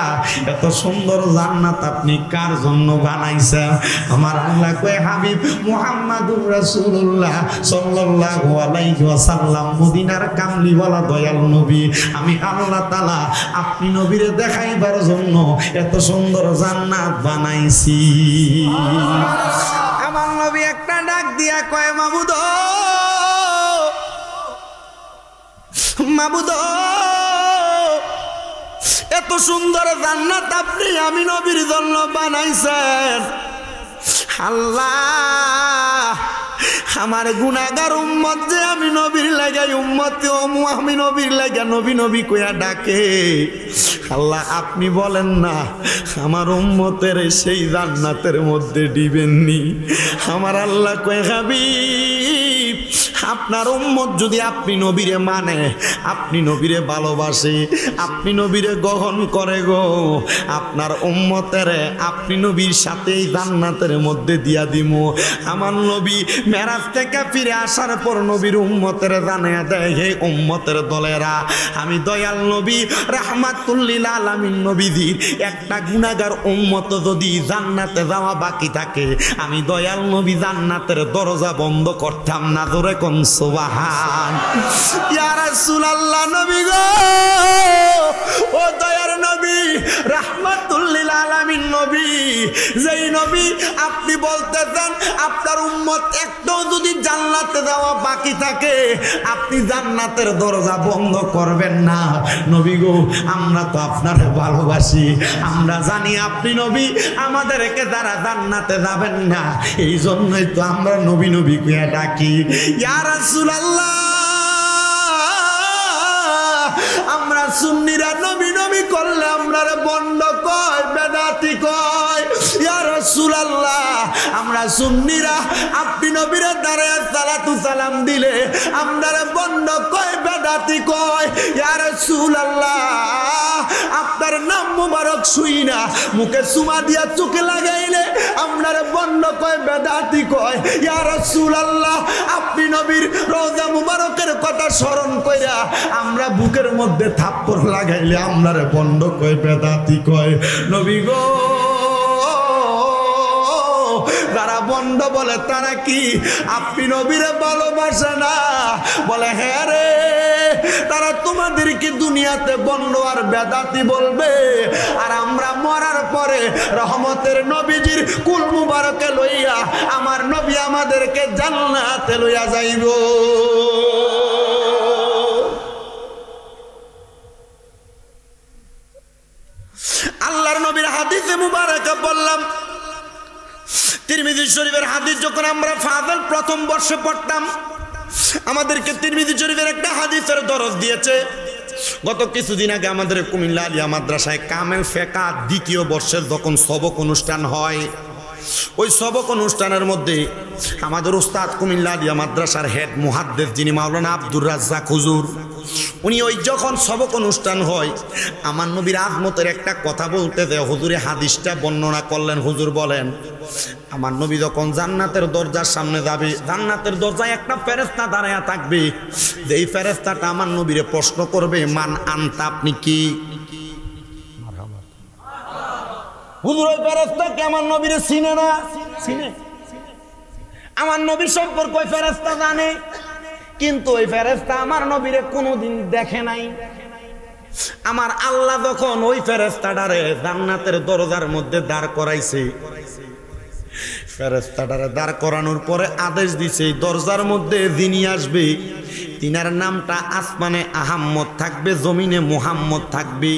এত সুন্দর জান্নাত আপনি কার জন্য বানাইছেন? আমার আল্লাহ কয়, হাবিব মুহাম্মাদুর রাসূলুল্লাহ সাল্লাল্লাহু আলাইহি ওয়াসাল্লাম, মদিনার কামলিওয়ালা দয়াল নবী, আমি আল্লাহ তাআলা আপনি নবীরে দেখাইবার জন্য এত সুন্দর জান্নাত বানাইছি। আমার নবী একটা ডাক দিয়া কয়, মাবুদ, মাবুদ, এত সুন্দর জান্নাত আপনি আমি নবীর জন্য বানাইছেন। আল্লাহ, আমার গুনাহগার উম্মত যে আমি নবীর লাগাই উম্মত, আমি নবীর লাগা নবী নবী কইয়া ডাকে, আল্লাহ আপনি বলেন না আমার উম্মতের সেই জান্নাতের মধ্যে দিবেননি। আমার আল্লাহ কয় হাবিব আপনার উম্মত যদি আপনি নবীরে মানে, আপনি নবীরে ভালোবাসে, আপনি নবীরে গ্রহণ করে গো, আপনার উম্মতের আপনি নবীর সাথেই জান্নাতের মধ্যে দিয়া দিমু। আমার নবী মেরাজ থেকে ফিরে আসার পর নবীর উম্মতের জানিয়ে দেয়, হে উম্মতের দলেরা, আমি দয়াল নবী রাহমাতুল লিল আলামিন নবীজির একটা গুনাহগার উম্মত যদি জান্নাতে যাওয়া বাকি থাকে, আমি দয়াল নবী জান্নাতের দরজা বন্ধ করতাম না। জোরে কোন সুবহান। ইয়া রাসূলুল্লাহ নবী গো, ও দয়ার নবী রাহমাতুল লিল আলামিন নবী, যেই নবী আপনি বলতেছেন আপনার উম্মত একটাও যদি জান্নাতে যাওয়া বাকি থাকে আপনি জান্নাতের দরজা বন্ধ করবেন না। নবী গো আমরা তো আপনারে ভালোবাসি, আমরা জানি আপনি নবী, আমাদেরকে যারা জান্নাতে যাবেন না, এই জন্যই তো আমরা নবী নবী কইয়া ডাকি। ইয়া রাসূলুল্লাহ আমরা সুন্নিরা নবী নবী করলে আমরারে বন্ড কয়, বেদাতি কয়। ইয়া রাসূলুল্লাহ আমরা সুন্নিরা আপনি নবীরে দাঁড়ায় সালাতু সালাম দিলে আমরারে বন্ড কয়, বেদাতি কয়। ইয়া রাসূলুল্লাহ আপনার নাম মুবারক শুই না মুখে সুমা দিয়া চোখে লাগাইলে আমরারে বন্ড কয়, বেদাতি কয়। ইয়া রাসূলুল্লাহ আপনি নবীর রওজা মুবারকের কথা স্মরণ কইরা আমরা বুকের মধ্যে থাপ্পড় লাগাইলে আমরারে বন্ড কয়, বেদাতি কয়। নবী গো যারা বন্ড বলে তারা কি আপনি নবীরে ভালোবাসে না? বলে হ্যাঁ রে, তারা তোমাদেরকে দুনিয়াতে বন্ড আর বেদাতি বলবে, আর আমরা মরার পরে রহমতের নবীজির কুল মুবারকে লইয়া আমার নবী আমাদেরকে জান্নাতে লইয়া যাইব। আল্লাহর নবীর হাদিসে মুবারকে বললাম, তিরমিজি শরীফের হাদিস যখন আমরা ফাযিল প্রথম বর্ষে পড়তাম আমাদেরকে তিরমিজি শরীফের একটা হাদিসের দরজ দিয়েছে। গত কিছুদিন আগে আমাদের কুমিল্লা আলিয়া মাদ্রাসায় কামেল ফেকা দ্বিতীয় বর্ষের যখন সবক অনুষ্ঠান হয়, ওই সবক অনুষ্ঠানের মধ্যে আমাদের উস্তাদ কুমিল্লা আলিয়া মাদ্রাসার হেড মুহাদ্দিস যিনি মাওলানা আব্দুর রাজ্জাক হুজুর, উনি ওই যখন সবক অনুষ্ঠান হয় আমার নবীর আজমতের একটা কথা বলতে দেয়, হুজুরে হাদিসটা বর্ণনা করলেন। হুজুর বলেন আমার নবী যখন জান্নাতের দরজার সামনে যাবে, জান্নাতের দরজায় একটা ফেরেশতা দাঁড়ায়া থাকবে, যেই ফেরেশতাটা আমার নবীরে প্রশ্ন করবে, মান আনতা, আপনি কি? হুজুর ওই ফেরেশতাকে আমার নবীরে চিনে না? চিনে। আমার নবীর সম্পর্কে ওই ফেরেশতা জানে, কিন্তু ওই ফেরেশতা আমার নবীরে কোনোদিন দেখে নাই। আমার আল্লাহ যখন ওই ফেরেশতাটারে জান্নাতের দরজার মধ্যে দাঁড় করাইছে, ফেরেশতাটারে দাঁড় করানোর পরে আদেশ দিছে দরজার মধ্যে যিনি আসবে তিনার নামটা আসমানে আহাম্মদ থাকবে, জমিনে মুহাম্মদ থাকবে।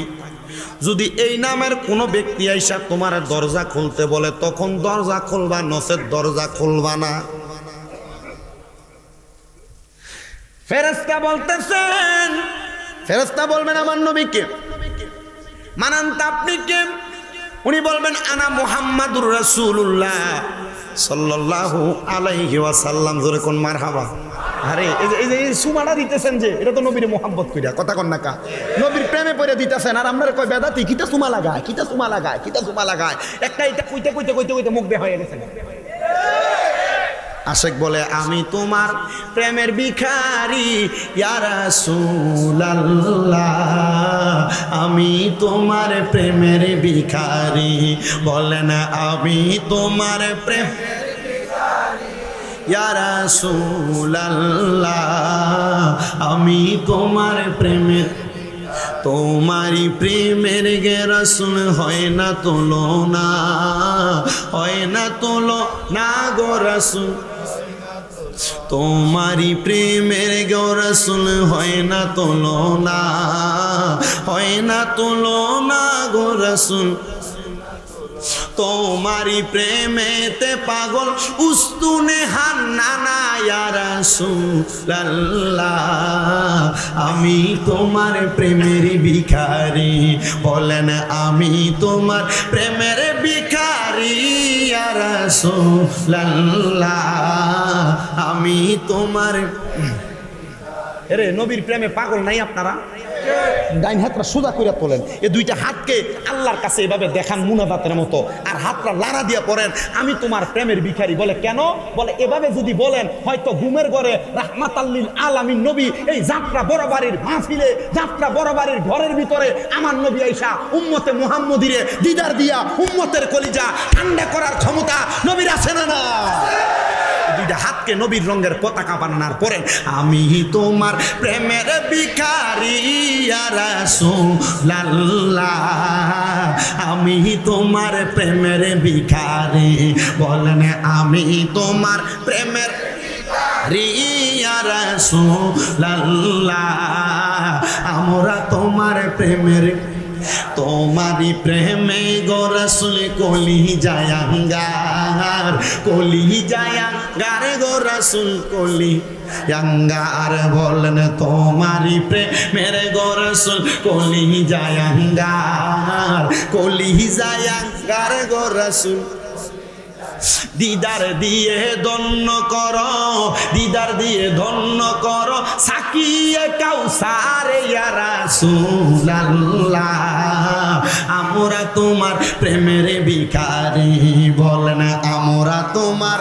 যদি এই নামের কোনো ব্যক্তি আইসা তোমার দরজা খুলতে বলে তখন দরজা খুলবা, নচেত দরজা খুলবা না। ফেরেশতা বলতেছেন, ফেরেশতা বলবেন আমার নবীকে, মানান্তা, আপনি কে? উনি বলবেন আনা মুহাম্মাদুর রাসূলুল্লাহ সাল্লাল্লাহু আলাইহি ওয়াসাল্লাম। জোরে কোন মারহাবা। আরে এই যে সুমাটা দিতেছেন যে এটা তো নবীর মোহাম্মত কইরা, কথা কন না কা, নবীর প্রেমে পড়ে দিতেছেন। আর আমরা কয় বেদাতি, কিটা সুমা লাগায়, কিটা সুমা লাগায়, কিটা সুমা লাগায়, একটা এটা কইতে কইতে কইতে কইতে মুখ বের হয়ে গেছে। আশেক বলে আমি তোমার প্রেমের ভিখারি ইয়া রাসূলুল্লাহ, আমি তোমার প্রেমের ভিখারি। বলেন আমি তোমার প্রেমের ভিখারি ইয়া রাসূলুল্লাহ, আমি তোমার প্রেমের, তোমারি প্রেমের গে রাসূল হয় না তুলনা, হয় না তুলনা গো রাসূল, তোমারি প্রেমের গো রাসূল হয় না তুলনা, হয় না তুলনা গো রাসূল, তোমারি প্রেমেতে পাগল উস্তুনে হান্নানা ইয়া রাসূলুল্লাহ আমি তোমার প্রেমের ভিখারি বলেন আমি তোমার প্রেমের ভিখারি ইয়া রাসূলুল্লাহ আমি তোমার এরে নবীর প্রেমে পাগল নাই আপনারা ডাইন হাতটা সোজা করে তোলেন এই দুইটা হাতকে আল্লাহর কাছে এভাবে দেখান মুনাজাতের মতো আর হাতটা লাড়া দিয়ে পড়েন আমি তোমার প্রেমের ভিখারি বলে কেন বলে এভাবে যদি বলেন হয়তো ঘুমের ঘরে রাহমাতাল্লিল আলামিন নবী এই যাত্রা বরাবরের মাহফিলে যাত্রা বরাবরের ঘরের ভিতরে আমার নবী আয়েশা উম্মতে মুহাম্মদিরে দিদার দিয়া উম্মতের কলিজা ঠান্ডা করার ক্ষমতা নবীর আছে না না দুইটা হাতকে নবীর রঙের পতাকা বানানোর পরে আমি তোমার প্রেমের ভিখারি ইয়া রাসূলুল্লাহ আমি তোমার প্রেমের ভিখারি বলেন আমি তোমার প্রেমের ভিখারি ইয়া রাসূলুল্লাহ আমরা তোমার প্রেমের তোমারি প্রেমে গো রাসূল কলি জায়াঙ্গার গো রাসূল কলি জায়াঙ্গার বলেন তোমারি প্রেমের গো রাসূল কলি জায়াঙ্গার গো রাসূল দিদার দিয়ে ধন্য করো সাকিয়ে কাউসার ইয়া রাসূলুল্লাহ আমরা তোমার প্রেমের ভিখারি বলেন আমরা তোমার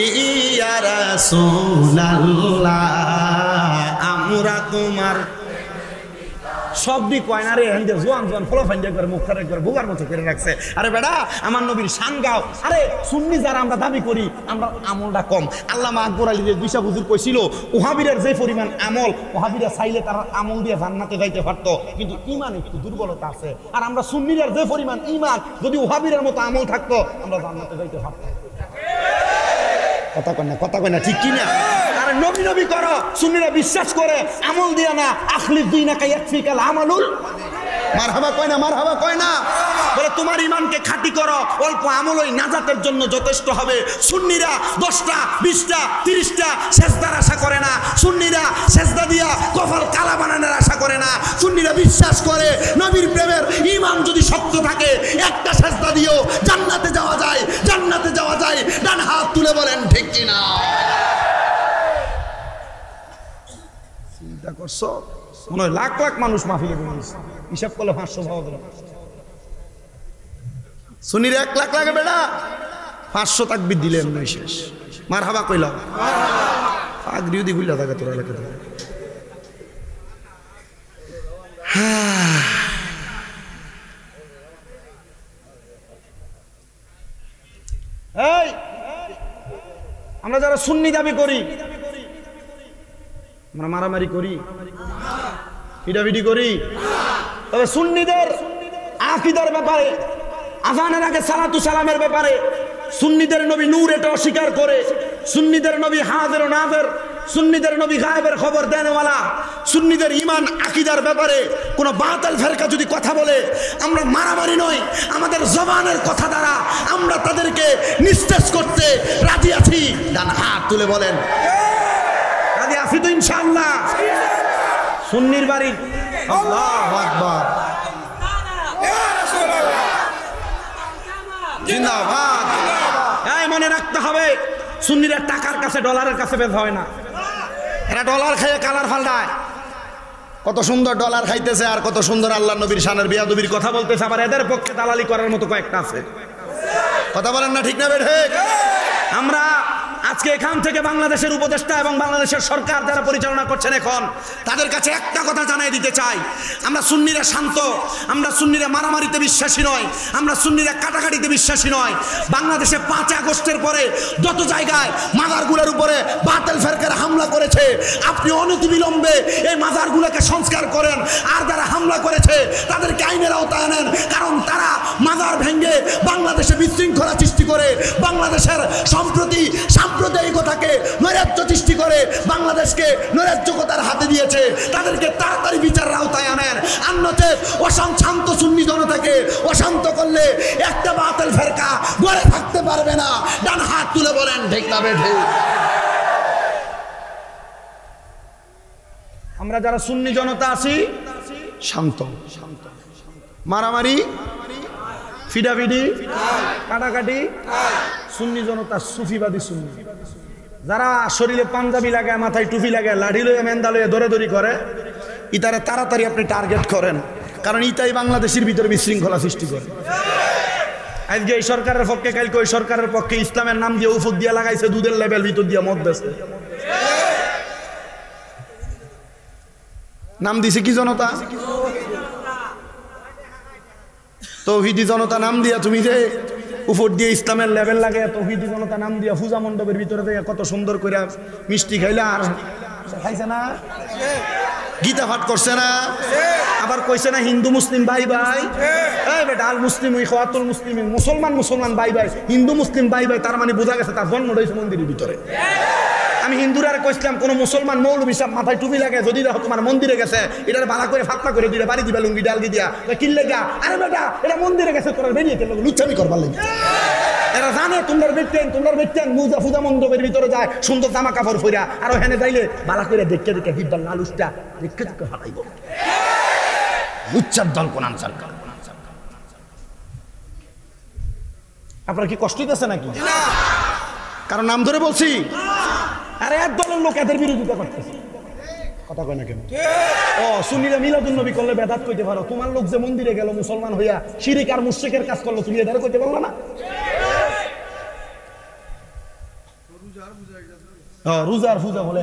ইয়া রাসূলুল্লাহ আমরা তোমার সবদি কয়না রে হেন্দে জোয়ান ফলাফাইন্ডা করে মুখটারে করে বুগার মতো করে রাখছে আরে বেটা আমার নবীর শান গাও আরে সুন্নি যারা আমরা দাবি করি আমরা আমলটা কম আল্লামা আকবর আলী দুইশা হুজুর কইছিল ওহাবিরের যে পরিমাণ আমল ওহাবিরা চাইলে তারা আমল দিয়ে জান্নাতে যাইতে পারতো কিন্তু ঈমান একটু দুর্বলতা আছে আর আমরা সুন্নিদের যে পরিমাণ ঈমান যদি ওহাবিরের মতো আমল থাকতো আমরা জান্নাতে যাইতে পারতাম কথা কয় না ঠিক কি না আরে নবী করো সুন্নিরা বিশ্বাস করে আমল দিয়া না আখলিস দীনাকা ইয়াকফিকাল আমালুল মারহাবা কয় না বলে তোমার ঈমানকে খাঁটি করো অল্প আমলই নাজাতের জন্য যথেষ্ট হবে সুন্নিরা 10টা 20টা 30টা সেজদার আশা করে না সুন্নিরা সেজদা দিয়া কপাল কালা বানানোর আশা করে না সুন্নিরা বিশ্বাস করে নবীর প্রেমের ঈমান যদি শক্ত থাকে একটা সেজদা দিও জান্নাতে যাওয়া যায় ডান হাত তুলে বলেন ঠিক কি না চিন্তা করছো মনে হয় লাখ মানুষ মাহফিলে বসেছে হিসাব করলে 500 পাওয়া গেল সুনির 1 লাখ লাগে বেটা 500 তাকবীর দিলে এমনি শেষ মারহাবা কইলা পাগড়িও দি গুল্লা থাকে তোরা এলাকাতে এই আমরা যারা সুন্নি দাবি করি আমরা মারামারি করি পিটাপিটি করি তবে সুন্নিদের আকীদার ব্যাপারে আযানের আগে সালাতু সালামের ব্যাপারে সুন্নিদের নবী নূর এটা অস্বীকার করে সুন্নিদের নবী হাজির ও নাযির সুন্নিদের নবী গায়েবের খবর দেনওয়ালা সুন্নিদের ঈমান আকীদার ব্যাপারে কোনো বাতিল ফেরকা যদি কথা বলে আমরা মারামারি নয় আমাদের জবানের কথা দ্বারা আমরা তাদেরকে নিস্তেজ করতে রাজি আছি ডান হাত তুলে বলেন রাজি আছি তো ইনশাআল্লাহ সুন্নির বাড়ি আল্লাহু আকবার জিন্দাবাদ এই মনে রাখতে হবে সুন্নিরা টাকার কাছে ডলারের কাছে বের হয় না এরা ডলার খেয়ে কালার ফালদায় কত সুন্দর ডলার খাইতেছে আর কত সুন্দর আল্লাহর নবীর শানের বিয়াদবির কথা বলতেছে আবার এদের পক্ষে দালালি করার মতো কয়েকটা আছে কথা বলেন না ঠিক না বেঠে আমরা আজকে এখান থেকে বাংলাদেশের উপদেষ্টা এবং বাংলাদেশের সরকার যারা পরিচালনা করছেন এখন তাদের কাছে একটা কথা জানিয়ে দিতে চাই আমরা সুন্নিরা শান্ত আমরা সুন্নিরা মারামারিতে বিশ্বাসী নয় আমরা সুন্নিরা কাটাকাটিতে বিশ্বাসী নয় বাংলাদেশে 5 আগস্টের পরে যত জায়গায় মাজারগুলোর উপরে বাতিল ফেরকারা হামলা করেছে আপনি অনতিবিলম্বে এই মাজারগুলোকে সংস্কার করেন আর যারা হামলা করেছে তাদেরকে আইনের আওতায় আনেন কারণ তারা মাজার ভেঙে বাংলাদেশে বিশৃঙ্খলা সৃষ্টি করে বাংলাদেশের সম্প্রতি সাম্প্রদায়িকতাকে নৈরাজ্য সৃষ্টি করে বাংলাদেশকে নৈরাজ্যকতার হাতে দিয়েছে, তাদেরকে তাড়াতাড়ি বিচারের আওতায় আনেন। অন্যথা শান্ত সুন্নি জনতাকে অশান্ত করলে একটা বাতিল ফেরকা গড়ে থাকতে পারবে না। ডান হাত তুলে বলেন ঠিক না বেঠিক? আমরা যারা সুন্নি জনতা আছি শান্ত, মারামারি ফিডাফিডি কাটাকাটি সুন্নি জনতা সুফিবাদী সুন্নি। যারা শরীরে পাঞ্জাবি লাগায়, মাথায় টুপি লাগায়, লাঠি লয়ে মেন্দা লয়ে দৌড়াদৌড়ি করে, ইতারে তাড়াতাড়ি আপনি টার্গেট করেন, কারণ ইতাই বাংলাদেশের ভিতরে বিশৃঙ্খলা সৃষ্টি করে। আজকে এই সরকারের পক্ষে, কালকে ওই সরকারের পক্ষে ইসলামের নাম দিয়ে উফুক দিয়ে লাগাইছে, দুধের লেভেল ভিতর দিয়ে মদ বেছে। নাম দিছে কি জনতা? তৌহিদি জনতা নাম দিয়া তুমি যে উপর দিয়ে ইসলামের লেভেল লাগে, তৌহিদি জনতা নাম দিয়া পূজা মণ্ডপের ভিতরে থেকে কত সুন্দর করে মিষ্টি খাইলে, আর খাইছে না, গীতা পাঠ করছে না, আবার কইছে না হিন্দু মুসলিম ভাই ভাই। এই বেটা, আল মুসলিম খাওয়াতুল মুসলিম, মুসলমান মুসলমান ভাই ভাই, হিন্দু মুসলিম ভাই ভাই, তার মানে বোঝা গেছে তার জন্ম হয়েছে মন্দিরের ভিতরে। আমি হিন্দুরা কইছিলাম কোন মুসলমান মৌলবী সাহেব মাথায় টুপি লাগে যদি দেখো তোমার মন্দিরে গেছে, এটার বালা করে ফাতনা করে দিলে বাড়ি দিবে লুঙ্গি ডালগি দিয়া কিনলে গা, আরে বেটা এটা মন্দিরে গেছে, তোরা বেরিয়ে গেল লুচ্ছামি করবার লাগে। এরা জানে তোমরা বেটেন মুজা ফুজা মণ্ডপের ভিতরে যায় সুন্দর জামা কাপড় পরা, আর ওখানে যাইলে বালা করে দেখতে দেখে হিদ্দাল লালুসটা দেখতে দেখে হারাইব লুচ্চার দল কোন সরকার। আপনার কি কষ্ট হইতেছে নাকি? কারণ নাম ধরে বলছি, আরে এক দলের লোক এদের বিরোধিতা করতেছে, কথা কয় না কেন? ও সুন্নিরা মিলাদুন নবী করলে বেদাত কইতে পারো, তোমার লোক যে মন্দিরে গেল মুসলমান হইয়া শিরিক আর মুশরিকের কাজ করলো, তুমি এটারে কইতে পারলো না? রোজার পূজা বলে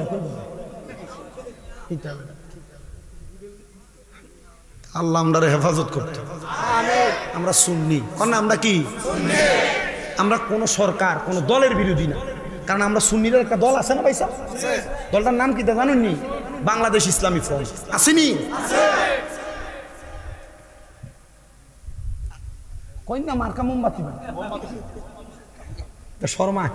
আল্লাহ আমরা হেফাজত করতে। আমরা সুন্নি, কারণ আমরা কি, আমরা কোন সরকার কোন দলের বিরোধী না, কারণ আমরা সুন্নিদের একটা দল আছে না ভাইসা, দলটার নাম কি জানেন নি? বাংলাদেশ ইসলামী ফ্রন্ট আসেনি? কই না মার্কা মোমবাতি শর্মা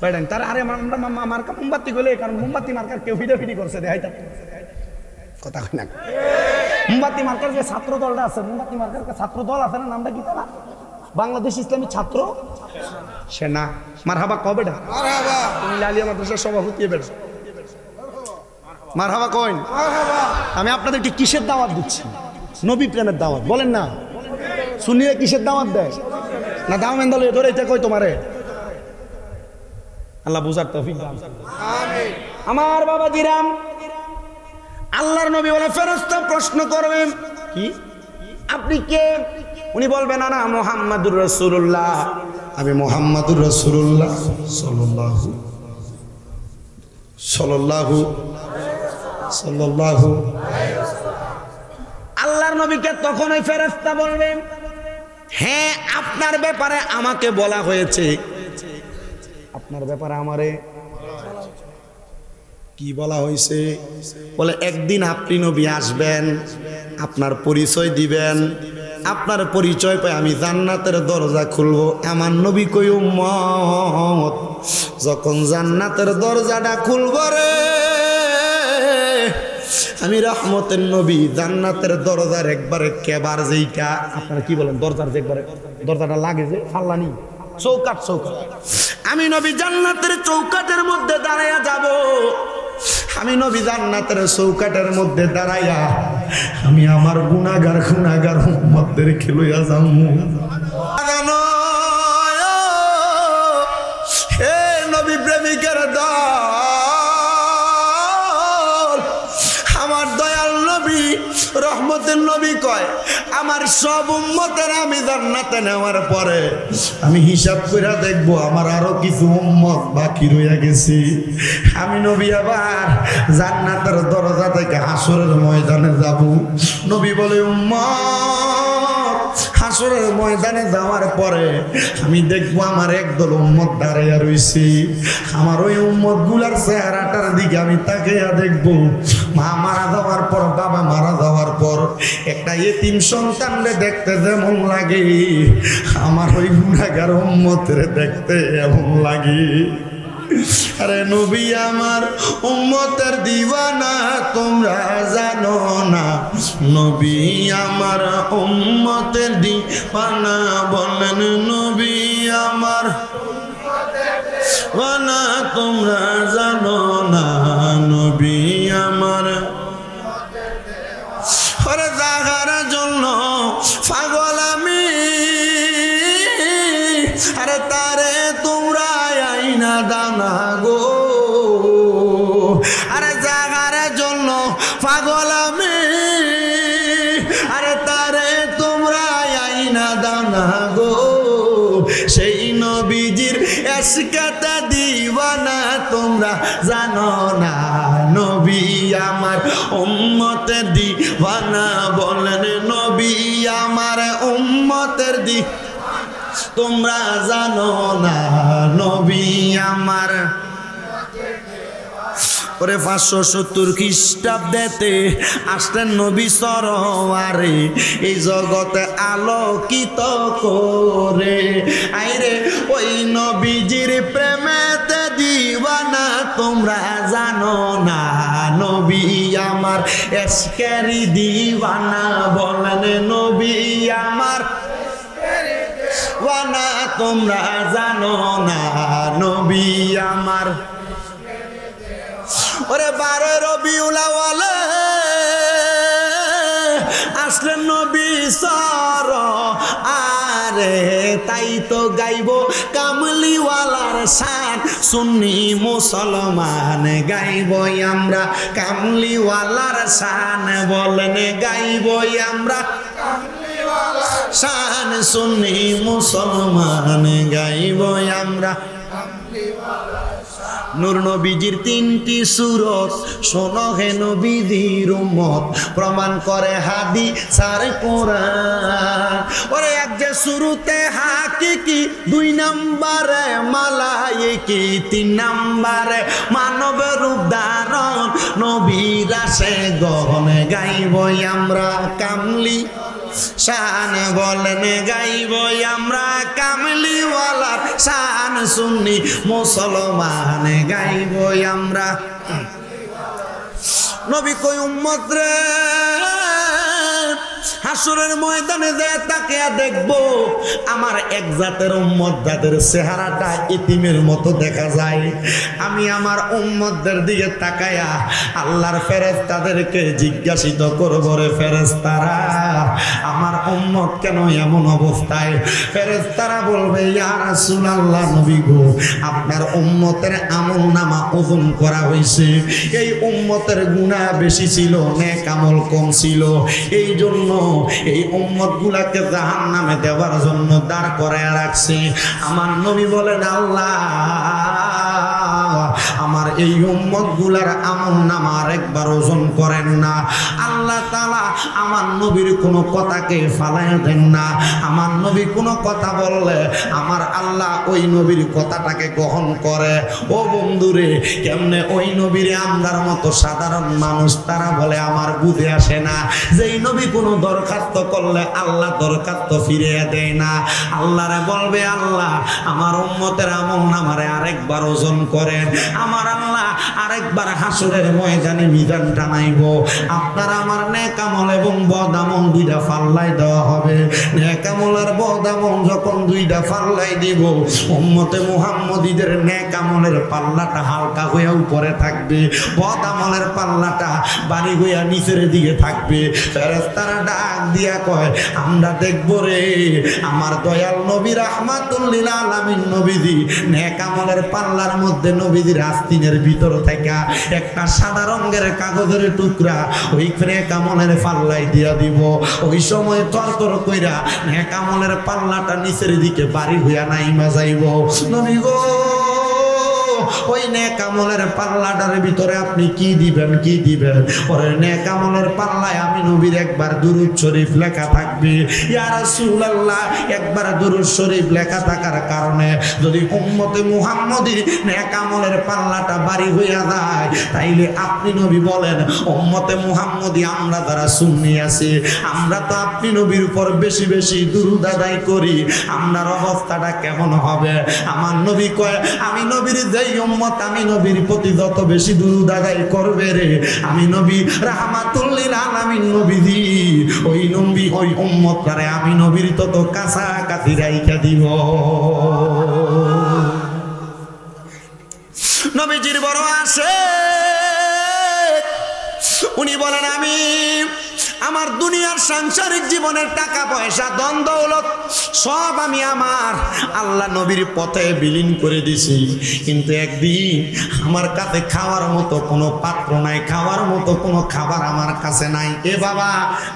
বাইডেন তার, আরে আমরা মার্কা মোমবাতি গলে, কারণ মোমবাতি মার্কার কেউ ফিডাফিডি করছে দেখাই, কথা কই না? মোমবাতি মার্কার যে ছাত্র দলটা আছে, মোমবাতি মার্কার ছাত্র দল আছে না, নামটা কি তারা? বাংলাদেশ ইসলামী ছাত্র সেনা। মারহাবা কবে ডা? মারহাবা। তুমি লালিয়া মাদ্রাসার সভাপতি বেটা, মারহাবা কইন। আমি আপনাদেরকে কিসের দাওয়াত দিচ্ছি? নবী প্রেমের দাওয়াত, বলেন না? সুন্নিরা কিসের দাওয়াত দেয়? না দাও মেন দলে ধরে এটা কই তোমারে? আল্লাহ বুঝার তৌফিক দান। আমিন। আমার বাবা জিরাম, আল্লাহর নবী বলে ফেরেশতা প্রশ্ন করবে, কি আপনি কে? উনি বলবেন না মুহাম্মাদুর রাসূলুল্লাহ, আমি মুহাম্মাদুর রাসূলুল্লাহ সাল্লাল্লাহু সাল্লাল্লাহু সাল্লাল্লাহু। আল্লাহর নবীকে তখন ওই ফেরেশতা বলবেন, হ্যাঁ আপনার ব্যাপারে আমাকে বলা হয়েছে। আপনার ব্যাপারে আমারে কি বলা হয়েছে? বলে একদিন আপনি নবী আসবেন, আপনার পরিচয় দিবেন, আপনার পরিচয় পাই আমি জান্নাতের দরজা খুলবো। আমার নবী কই উম্মত, যখন জান্নাতের দরজাটা খুলব রে, আমি রহমতের নবী জান্নাতের দরজার একবারে কেবার যেইটা, আপনারা কি বলেন, দরজার যে একবারে দরজাটা লাগে যে ফাল্লানি চৌকাট, আমি নবী জান্নাতের চৌকাটের মধ্যে দাঁড়াইয়া যাব। আমি নবী জান্নাতের চৌকাটের মধ্যে দাঁড়াইয়া আমি আমার গুনাহগার উম্মতদেরকে লইয়া যামু। হে নবী প্রেমিকের দল, আমার দয়াল নবী রহমতের নবী কয়, আমার সব উম্মতের আমি জান্নাতে নেওয়ার পরে আমি হিসাব করে দেখবো আমার আরো কিছু উম্মত বাকি রইয়া গেছি। আমি নবী আবার জান্নাতের দরজা থেকে হাসরের ময়দানে যাব। নবী বলে উম্মত, হাসরের ময়দানে যাওয়ার পরে আমি দেখবো আমার একদল উম্মত দাঁড়াইয়া রইছি। আমার ওই উম্মত গুলার চেহারাটার দিকে আমি তাকাইয়া দেখবো, মা মারা যাওয়ার পর, বাবা মারা যাওয়ার পর একটা এতিম সন্তানরে দেখতে যেমন লাগে, আমার ওই গুনাহগার উম্মতের দেখতে এমন লাগে। আরে নবী আমার উম্মতের দিওয়ানা তোমরা জানো না, নবী আমার উম্মতের দিওয়ানা বলেন নবী আমার ওয়ানা তোমরা জানো না, নবী আমার ওরে যাহার জন্য পাগল আমি, আরে তারে তোমরা আইনা দানা গো, আরে যাহার জন্য পাগল আমি, আরে তারে তোমরা আইনা দানা গো, সেই নবীজির এসকাটা দিওয়ানা তোমরা জানো না, নবী আমার উম্মতের দিওয়ানা বলেন নবী আমার উম্মতের তোমরা জানো না, নবী আমার ওরে 570 খ্রিস্টাব্দেতে আসলেন নবী সরোয়ারে এই জগতে আলোকিত করে, আইরে ওই নবীজির প্রেমেতে দিওয়ানা তোমরা জানো না, নবী আমার এসকেরি দিওয়ানা বলেন নবী আমার ওয়ানা তোমরা জানো না, নবী আমার ওরে 12 রবিউল আউয়াল আসলেন নবী সরোয়ারে, তাই তো গাইব কামলিওয়ালার শান, সুন্নি মুসলমান গাইব আমরা কামলিওয়ালার শান, বলেন গাইব আমরা শান, সুন্নি মুসলমান গাইব আমরা। নূর নবীজির 3টি সূরত শোনো হে নবীজির উম্মত, প্রমাণ করে হাদিস আর কোরআন। ওরে এক যে শুরুতে হাকিকি, 2 নম্বরে মালায়েকি, 3 নম্বরে মানব রূপ ধারণ, নবীর আসে গহনে গাইব আমরা কামলি শান, বলেন গাইব আমরা কামলিওয়ালার শান, সুন্নি মুসলমান গাইব আমরা। নবী কই উম্মত রে হাসরের ময়দানে যায় তাকিয়া দেখবো আমার এক জাতের উম্মত যাদের চেহারাটা ইতিমের মতো দেখা যায়, আমি আমার উম্মতদের দিকে তাকায়া আল্লাহর ফেরেশতাদেরকে জিজ্ঞাসিত করব, রে ফেরেশতারা আমার উম্মত কেন এমন অবস্থায়? ফেরেশতারা বলবে ইয়া রাসূলুল্লাহ নবী গো আপনার উম্মতের আমলনামা ওজন করা হয়েছে, এই উম্মতের গুনাহ বেশি ছিল নেক আমল কম ছিল, এই জন্য এই উম্মত গুলাকে জাহান্নামে দেওয়ার জন্য দাঁড় করায় রাখছে। আমার নবী বলেন আল্লাহ আমার এই উম্মত গুলার আমলনামা আরেকবার ওজন করেন না। আল্লাহ তাআলা আমার নবীর কোনো কথাকে ফালাইয়া দেন না, আমার নবী কোনো কথা বললে আমার আল্লাহ ওই নবীর কথাটাকে গ্রহণ করে। ও বন্ধুরে কেমনে ওই নবীরে আমরার মতো সাধারণ মানুষ তারা বলে আমার বুঝে আসে না, যেই নবী কোনো দরখাস্ত করলে আল্লাহ দরখাস্ত ফিরিয়ে দেয় না। আল্লাহরে বলবে আল্লাহ আমার উম্মতের আমলনামারে আরেকবার ওজন করেন, আমার আল্লাহ আরেকবার হাসরের ময়দানে মিজান টানাইব, আপনার আমার নেক আমল এবং বদ আমল 2টা পাল্লাই দেওয়া হবে। নেক আমল আর বদ আমল যখন 2টা পাল্লাই দিব উম্মতে মুহাম্মদীদের নেক আমলের পাল্লাটা হালকা হয়ে উপরে থাকবে, বদ আমলের পাল্লাটা ভারী হয়ে নিচের দিকে থাকবে। ফেরেশতারা ডাক দিয়া কয় আমরা দেখব রে আমার দয়াল নবী রাহমাতুল লিল আলামিন নবীজি নেক আমলের পাল্লার মধ্যে নবীজির আস্তিনের ভিতর থেকে একটা সাদা রঙের কাগজের টুকরা ওই নেক আমলের পাল্লাই দিয়া দিব। ওই সময় তরতর কইরা নেক আমলের পাল্লাটা নিচের দিকে ভারী হইয়া নাইমা যাইব। নবী গো ওই নেক আমলের পাল্লাটার ভিতরে আপনি কি দিবেন কি দিবেন? ওরে নেক আমলের পাল্লায় আমি নবীর একবার দুরূদ শরীফ লেখা থাকবে। ইয়া রাসূলুল্লাহ একবার দুরূদ শরীফ লেখা থাকার কারণে যদি উম্মতে মুহাম্মদীর নেক আমলের পাল্লাটা ভারী হইয়া যায় তাইলে আপনি নবী বলেন উম্মতে মুহাম্মদী আমরা যারা সুন্নি আছি আমরা তো আপনি নবীর উপর বেশি বেশি দুরূদ আদায় করি, আমরার অবস্থাটা কেমন হবে? আমার নবী কয় আমি নবীর যেই উম্মত আমি নবীর প্রতি যত বেশি দুরূদ আদায় করবে রে, আমি নবী রাহমাতুল লিল আলামিন নবীজি ওই নবী ওই উম্মতরে আমি নবীর তত কাছাকাছি রাইখা দিব। নবীজির বড় আসে, উনি বলেন আমি আমার দুনিয়ার সাংসারিক জীবনের টাকা পয়সা ধন দৌলত সব আমি আমার আল্লাহ নবীর পথে বিলীন করে দিছি, কিন্তু একদিন আমার কাছে খাওয়ার মতো কোনো পাত্র নাই, খাওয়ার মতো কোনো খাবার আমার কাছে নাই। এ বাবা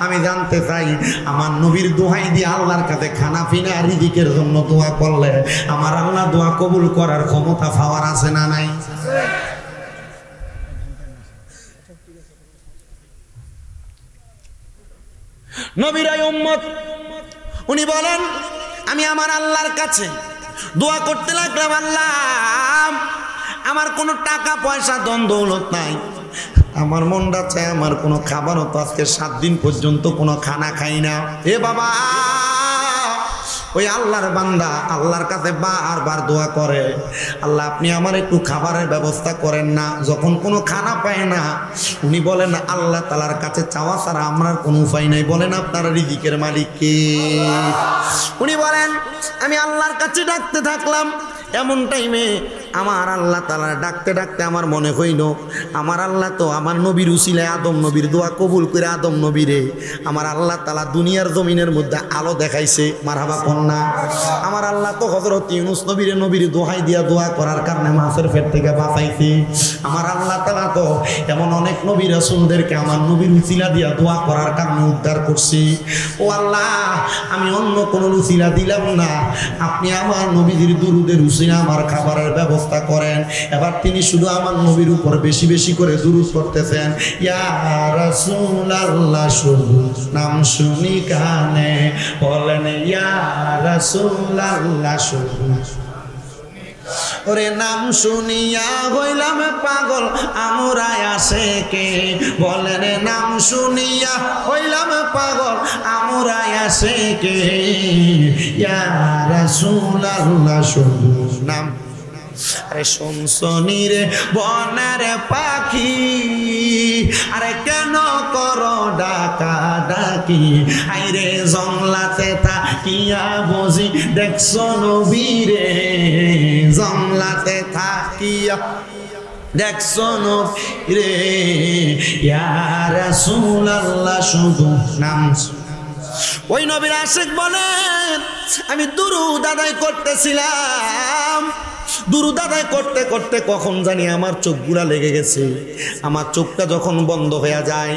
আমি জানতে চাই আমার নবীর দোহাই দিয়ে আল্লাহর কাছে খানা পিনা রিজিকের জন্য দোয়া করলে আমার আল্লাহ দোয়া কবুল করার ক্ষমতা পাওয়ার আছে না নাই? নবীরাই উম্মত, উনি বলেন আমি আমার আল্লাহর কাছে দোয়া করতে লাগলাম, আল্লাহ আমার কোনো টাকা পয়সা ধন দৌলত নাই, আমার মনটা চায় আমার কোনো খাবারও তো আজকে 7 দিন পর্যন্ত কোনো খানা খাই না। এ বাবা ওই আল্লাহর বান্দা আল্লাহর কাছে বারবার দোয়া করে, আল্লাহ আপনি আমার একটু খাবারের ব্যবস্থা করেন না। যখন কোনো খানা পায় না উনি বলেন আল্লাহ তাআলার কাছে চাওয়া ছাড়া আমার কোনো উপায় নাই। বলেন আপনার রিজিকের মালিক কে? উনি বলেন আমি আল্লাহর কাছে ডাকতে থাকলাম, এমন টাইমে আমার আল্লাহ তাআলা ডাকতে ডাকতে আমার মনে হইল আমার আল্লাহ তো আমার নবীর উসিলায় আদম নবীর দোয়া কবুল করে আদম নবীরে আমার আল্লাহ তাআলা দুনিয়ার জমিনের মধ্যে আলো দেখাইছে। মারহাবা কন্যা। আমার আল্লাহ তো হযরত ইউনূস নবীর দোহাই দিয়া দোয়া করার কারণে মাছের পেট থেকে বাঁচাইছে। আমার আল্লাহ তাআলা তো এমন অনেক নবী রাসূলদেরকে আমার নবীর উসিলা দিয়া দোয়া করার কারণে উদ্ধার করছি। ও আল্লাহ আমি অন্য কোনো উসিলা দিলাম না, আপনি আমার নবীর দুরূদের উসিলা আমার খাবারের ব্যবস্থা করেন। এবার তিনি শুধু আমার নবীর উপর বেশি বেশি করে দুরূদ করতেছেন, ইয়া রাসূলুল্লাহ শুধু নাম শুনি কানে বলেন ইয়া রাসূলুল্লাহ শুধু ওরে নাম শুনিয়া হইলাম পাগল আমরা আশেকে, বলেন নাম শুনিয়া হইলাম পাগল আমরা আশেকে, ইয়া রাসূলুল্লাহ শুধু নাম। আরে শুনছনি রে বনের পাখি, আরে কেন করো ডাকা ডাকি, আইরে জংলাতে থাকিয়া বুঝি দেখছো নবীরে, জংলাতে থাকিয়া দেখছো নবীরে, ইয়া রাসূলুল্লাহ শুধু নাম। ওই নবীর আশিক বলেন আমি দুরূদ আদায় করতেছিলাম, দুরূদ আদায় করতে করতে কখন জানি আমার চোখগুলা লেগে গেছে। আমার চোখটা যখন বন্ধ হয়ে যায়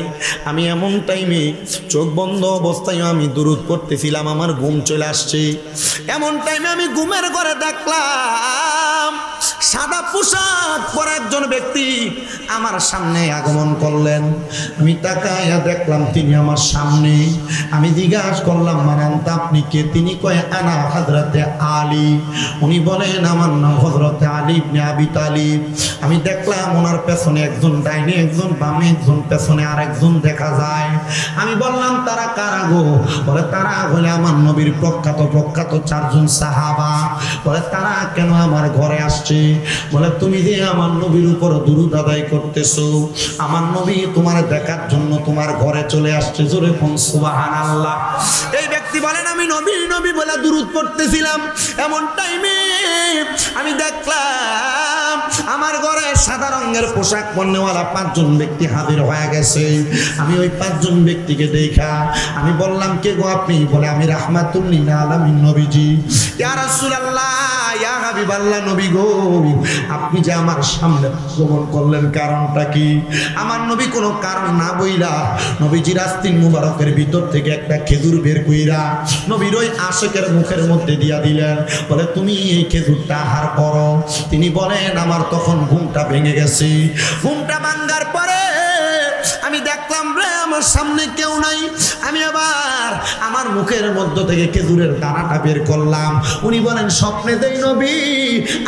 আমি এমন টাইমে চোখ বন্ধ অবস্থায় আমি দুরূদ পড়তেছিলাম, আমার ঘুম চলে আসছে। এমন টাইমে আমি ঘুমের ঘরে দেখলাম সাদা পোশাক পরা একজন ব্যক্তি আমার সামনে আগমন করলেন। আমি তাকায়া দেখলাম তিনি আমার সামনে। আমি জিজ্ঞাসা করলাম মানান্তা আপনি কে? তিনি কয় আনা হযরতে আলী। উনি বলেন আমার নাম হযরতে আলী ইবনে আবি তালিব। আমি দেখলাম ওনার পেছনে একজন ডাইনে একজন বামে একজন পেছনে আরেকজন দেখা যায়। আমি বললাম তারা কারা গো? বলে তারা হলে আমার নবীর প্রখ্যাত 4 জন সাহাবা। বলে তারা কেন আমার ঘরে আসছে? বলে তুমি যে আমার নবীর উপর দুরূদ আদায় করতেছো, আমার নবী তোমার দেখার জন্য তোমার ঘরে চলে আসছে। জোরে কোন সুবহানাল্লাহ। এই ব্যক্তি বলেন আমি নবী বলে দুরূদ পড়তেছিলাম, এমন টাইমে আমি দেখলাম আমার ঘরে সাদা রঙের পোশাক পরনেওয়ালা 5 জন ব্যক্তি হাজির হয়ে গেছে। আমি ওই 5 জন ব্যক্তিকে দেখা আমি বললাম কে গো আপনি? বলে আমি রাহমাতুল লিল আলামিন নবীজি। ইয়া রাসূলুল্লাহ ইয়া হাবিবাল্লাহ নবী গো আপনি যে আমার সামনে আগমন করলেন কারণটা কি? আমার নবী কোনো কারণ না বইলা নবীজির আস্তিন মুবারকের ভিতর থেকে একটা খেজুর বের কইরা নবীর ওই আশিকের মুখের মধ্যে দিয়া দিলেন। বলে তুমি এই খেজুরটা আহার করো। তিনি বলেন আমার তখন ঘুমটা ভেঙে গেছে। ঘুমটা ভাঙার পরে আমি দেখলাম রে আমার সামনে কেউ নাই। আমি আবার আমার মুখের মধ্য থেকে খেজুরের দানাটা বের করলাম। উনি বলেন স্বপ্নে দেই নবী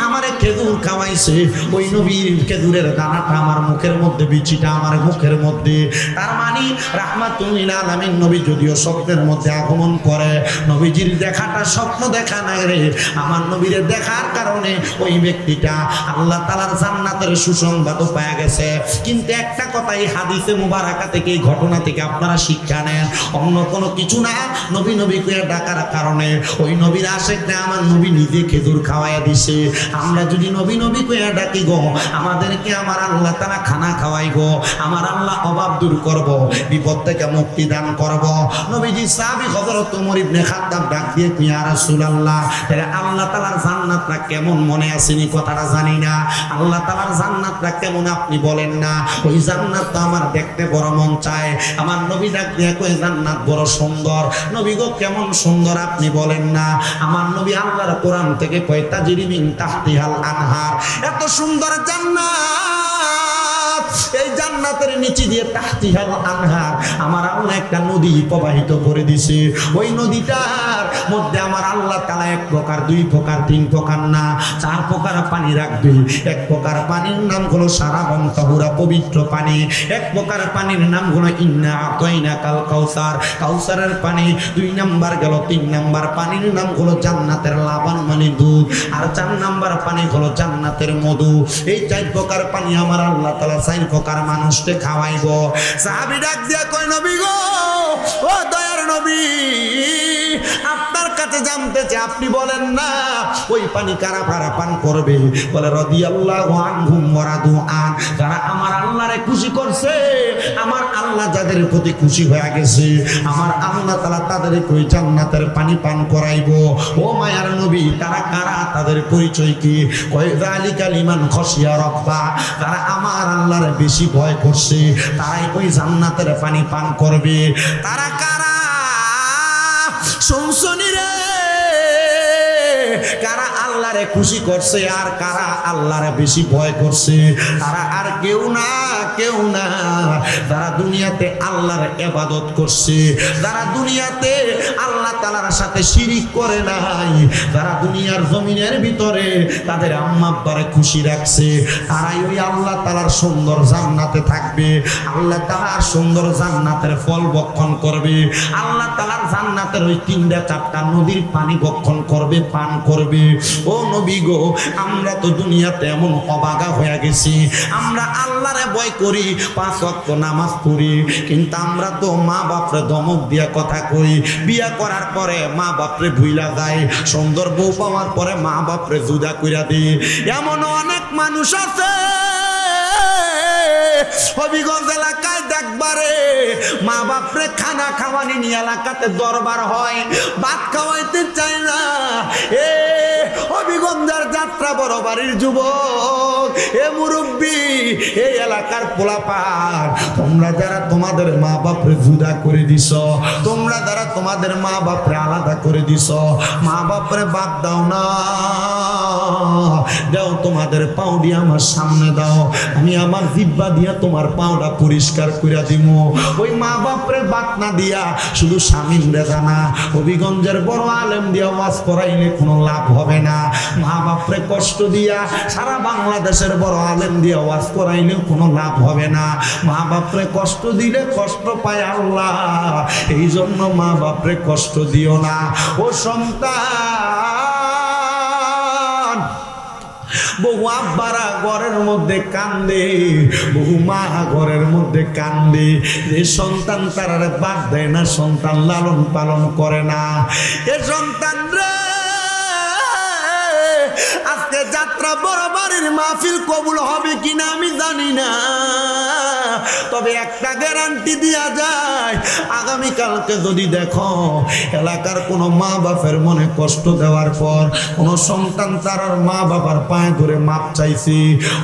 আমারে খেজুর খাওয়াইছে, ওই নবীর খেজুরের দানাটা আমার মুখের মধ্যে, বিচিটা আমার মুখের মধ্যে। তার মানে রাহমাতুল লিল আলামিন নবী যদিও স্বপ্নের মধ্যে আগমন করে, নবীজির দেখাটা স্বপ্ন দেখা না রে, আমার নবীর দেখার কারণে ওই ব্যক্তিটা আল্লাহ তাআলার জান্নাতের সুসংবাদ পাওয়া গেছে। কিন্তু একটা কথাই হাদিসে মুবারাকা থেকে, এই ঘটনা থেকে আপনারা শিক্ষা নেন, অন্য কোনো কিছু না। নবী নবী কইয়া ডাকার কারণে ওই নবীর আশেকটা আমার নবী নিজে খেজুর খাওয়াইয়া দিছে। আমরা যদি নবী নবী কইয়া ডাকি গো, আমাদেরকে আমার আল্লাহ তাআলা খানা খাওয়াইব, আমার আল্লাহ অভাব দূর করব, বিপদ থেকে মুক্তি দান করব। নবীজি সাহাবী হযরত ওমর ইবনে খাত্তাব ডাক দিয়ে কই ইয়া রাসূলুল্লাহ, তাহলে আল্লাহ তাআলার জান্নাতটা কেমন মনে আসেনি কথাটা জানি না, আল্লাহ তাআলার জান্নাতটা কেমন আপনি বলেন না। ওই জান্নাতটা আমার দেখতে বড় মন চায়। আমার নবী ডাক দিয়ে কই জান্নাত বড় সুন্দর। নবী গো কেমন সুন্দর আপনি বলেন না। আমার নবী আল্লাহর কোরআন থেকে কয় তাজরি মিন তাহতিহাল আনহার, এত সুন্দর জান্নাত, এই জান্নাতের নিচে দিয়ে তাহতিহাল আনহার, আমার আল্লাহ একটা নদী প্রবাহিত করে দিছে। ওই নদীটার মধ্যে আমার আল্লাহ তাআলা এক প্রকার, দুই প্রকার, তিন প্রকার না, চার প্রকার পানি রাখবে। এক প্রকার পানির নাম হলো সারাবন তাহুরা, পবিত্র পানি। এক প্রকার পানির নাম হলো ইন্না আতাইনাকাল কাউসার, কাউসারের পানি। দুই নাম্বার গেল, তিন নাম্বার পানির নাম হলো জান্নাতের লাবান মানে দুধ, আর চার নাম্বার পানি হলো জান্নাতের মধু। এই চার প্রকার পানি আমার আল্লাহ তাআলা চার প্রকার মানুষকে খাওয়াইব। সাহাবী ডাক দিয়া কয় নবী গো, ও দয়ার নবী, আপনার কাছে জানতে চাই, আপনি বলেন না ওই পানি কারা কারা পান করবে? বলে রাদিয়াল্লাহু আনহুম ওয়া রাদু আন, যারা আমার আল্লাহরে খুশি করছে, আমার আল্লাহ যাদের প্রতি খুশি হয়ে গেছে, আমার আল্লাহ তাআলা তাদের কই জান্নাতের পানি পান করাইবো। ও মায়ার নবী, তারা কারা, তাদের পরিচয় কি? কয় যালিকা লিমান খাশিয়া রাব্বা, যারা আমার আল্লাহরে বেশি ভয় করছে, তারাই ওই জান্নাতের পানি পান করবে। তারা কারা শুনছনি রে? কারা আল্লাহরে খুশি করছে আর কারা আল্লাহরে বেশি ভয় করছে? তারা আর কেউ না, কেউ না, যারা দুনিয়াতে আল্লাহর ইবাদত করছে, যারা দুনিয়াতে আল্লাহ তাআলার সাথে শিরিক করে নাই, যারা দুনিয়ার জমিনের ভিতরে তাদের আম্মা আব্বারে খুশি রাখছে, তারাই ওই আল্লাহ তাআলার সুন্দর জান্নাতে থাকবে। আল্লাহ তাআলার সুন্দর জান্নাতের ফল ভক্ষণ করবে। আল্লাহ তাআলার জান্নাতের ওই তিনটা চারটা নদীর পানি ভক্ষণ করবে, পান করবে। ও নবী গো, আমরা তো দুনিয়াতে এমন অবাগা হয়ে গেছি, আমরা আল্লাহরে ভয় করি, পাঁচ ওয়াক্ত নামাজ পড়ি, কিন্তু আমরা তো মা বাপরে ধমক দিয়া কথা কই। বিয়া করার পরে মা বাপরে ভুইলা যায়, সুন্দর বউ পাওয়ার পরে মা বাপরে জুদা কইরা দিই। এমন অনেক মানুষ আছে হবিগঞ্জ এলাকায় দেখবারে, মা বাপরে খানা খাওয়ানি নিয়ে এলাকাতে দরবার হয়, ভাত খাওয়াইতে চায় না। এ হবিগঞ্জের যাত্রা বড় বাড়ির যুবক, এ মুরব্বী, এই এলাকার পোলাপান, তোমরা যারা তোমাদের মা বাপরে জুদা করে দিছ, তোমরা যারা তোমাদের মা বাপরে আলাদা করে দিছ, মা বাপরে বাদ দাও না, দাও তোমাদের পাও দিয়ে আমার সামনে দাও, আমি আমার জিহ্বা দিয়া তোমার পাওটা পরিষ্কার কইরা দিব। ওই মা বাপরে বাদ না দিয়া শুধু স্বামীর রেজা না, হবিগঞ্জের বড় আলেম দিয়া ওয়াজ করাইলে কোনো লাভ হবে না। মা বাপরে কষ্ট দিয়া সারা বাংলাদেশের বড় আলেম দিয়া ওয়াজ করাইলেও কোনো লাভ হবে না। মা বাপরে কষ্ট দিলে কষ্ট পায় আল্লাহ, এই জন্য মা বাপরে কষ্ট দিও না। ও সন্তান, বহু আব্বারা ঘরের মধ্যে কান্দে, বহু মা ঘরের মধ্যে কান্দে, যে সন্তান তারারে বাদ দেয় না, সন্তান লালন পালন করে না। এ সন্তান রে, আজকে যাত্রা বড় বাড়ির মাহফিল কবুল হবে কিনা আমি জানি না, তবে একটা গ্যারান্টি দেয়া যায়, আগামীকালকে যদি দেখো এলাকার কোনো মা বাপের মনে কষ্ট দেওয়ার পর কোনো সন্তান তার মা বাবার পায়ে ধরে মাপ চাইছে,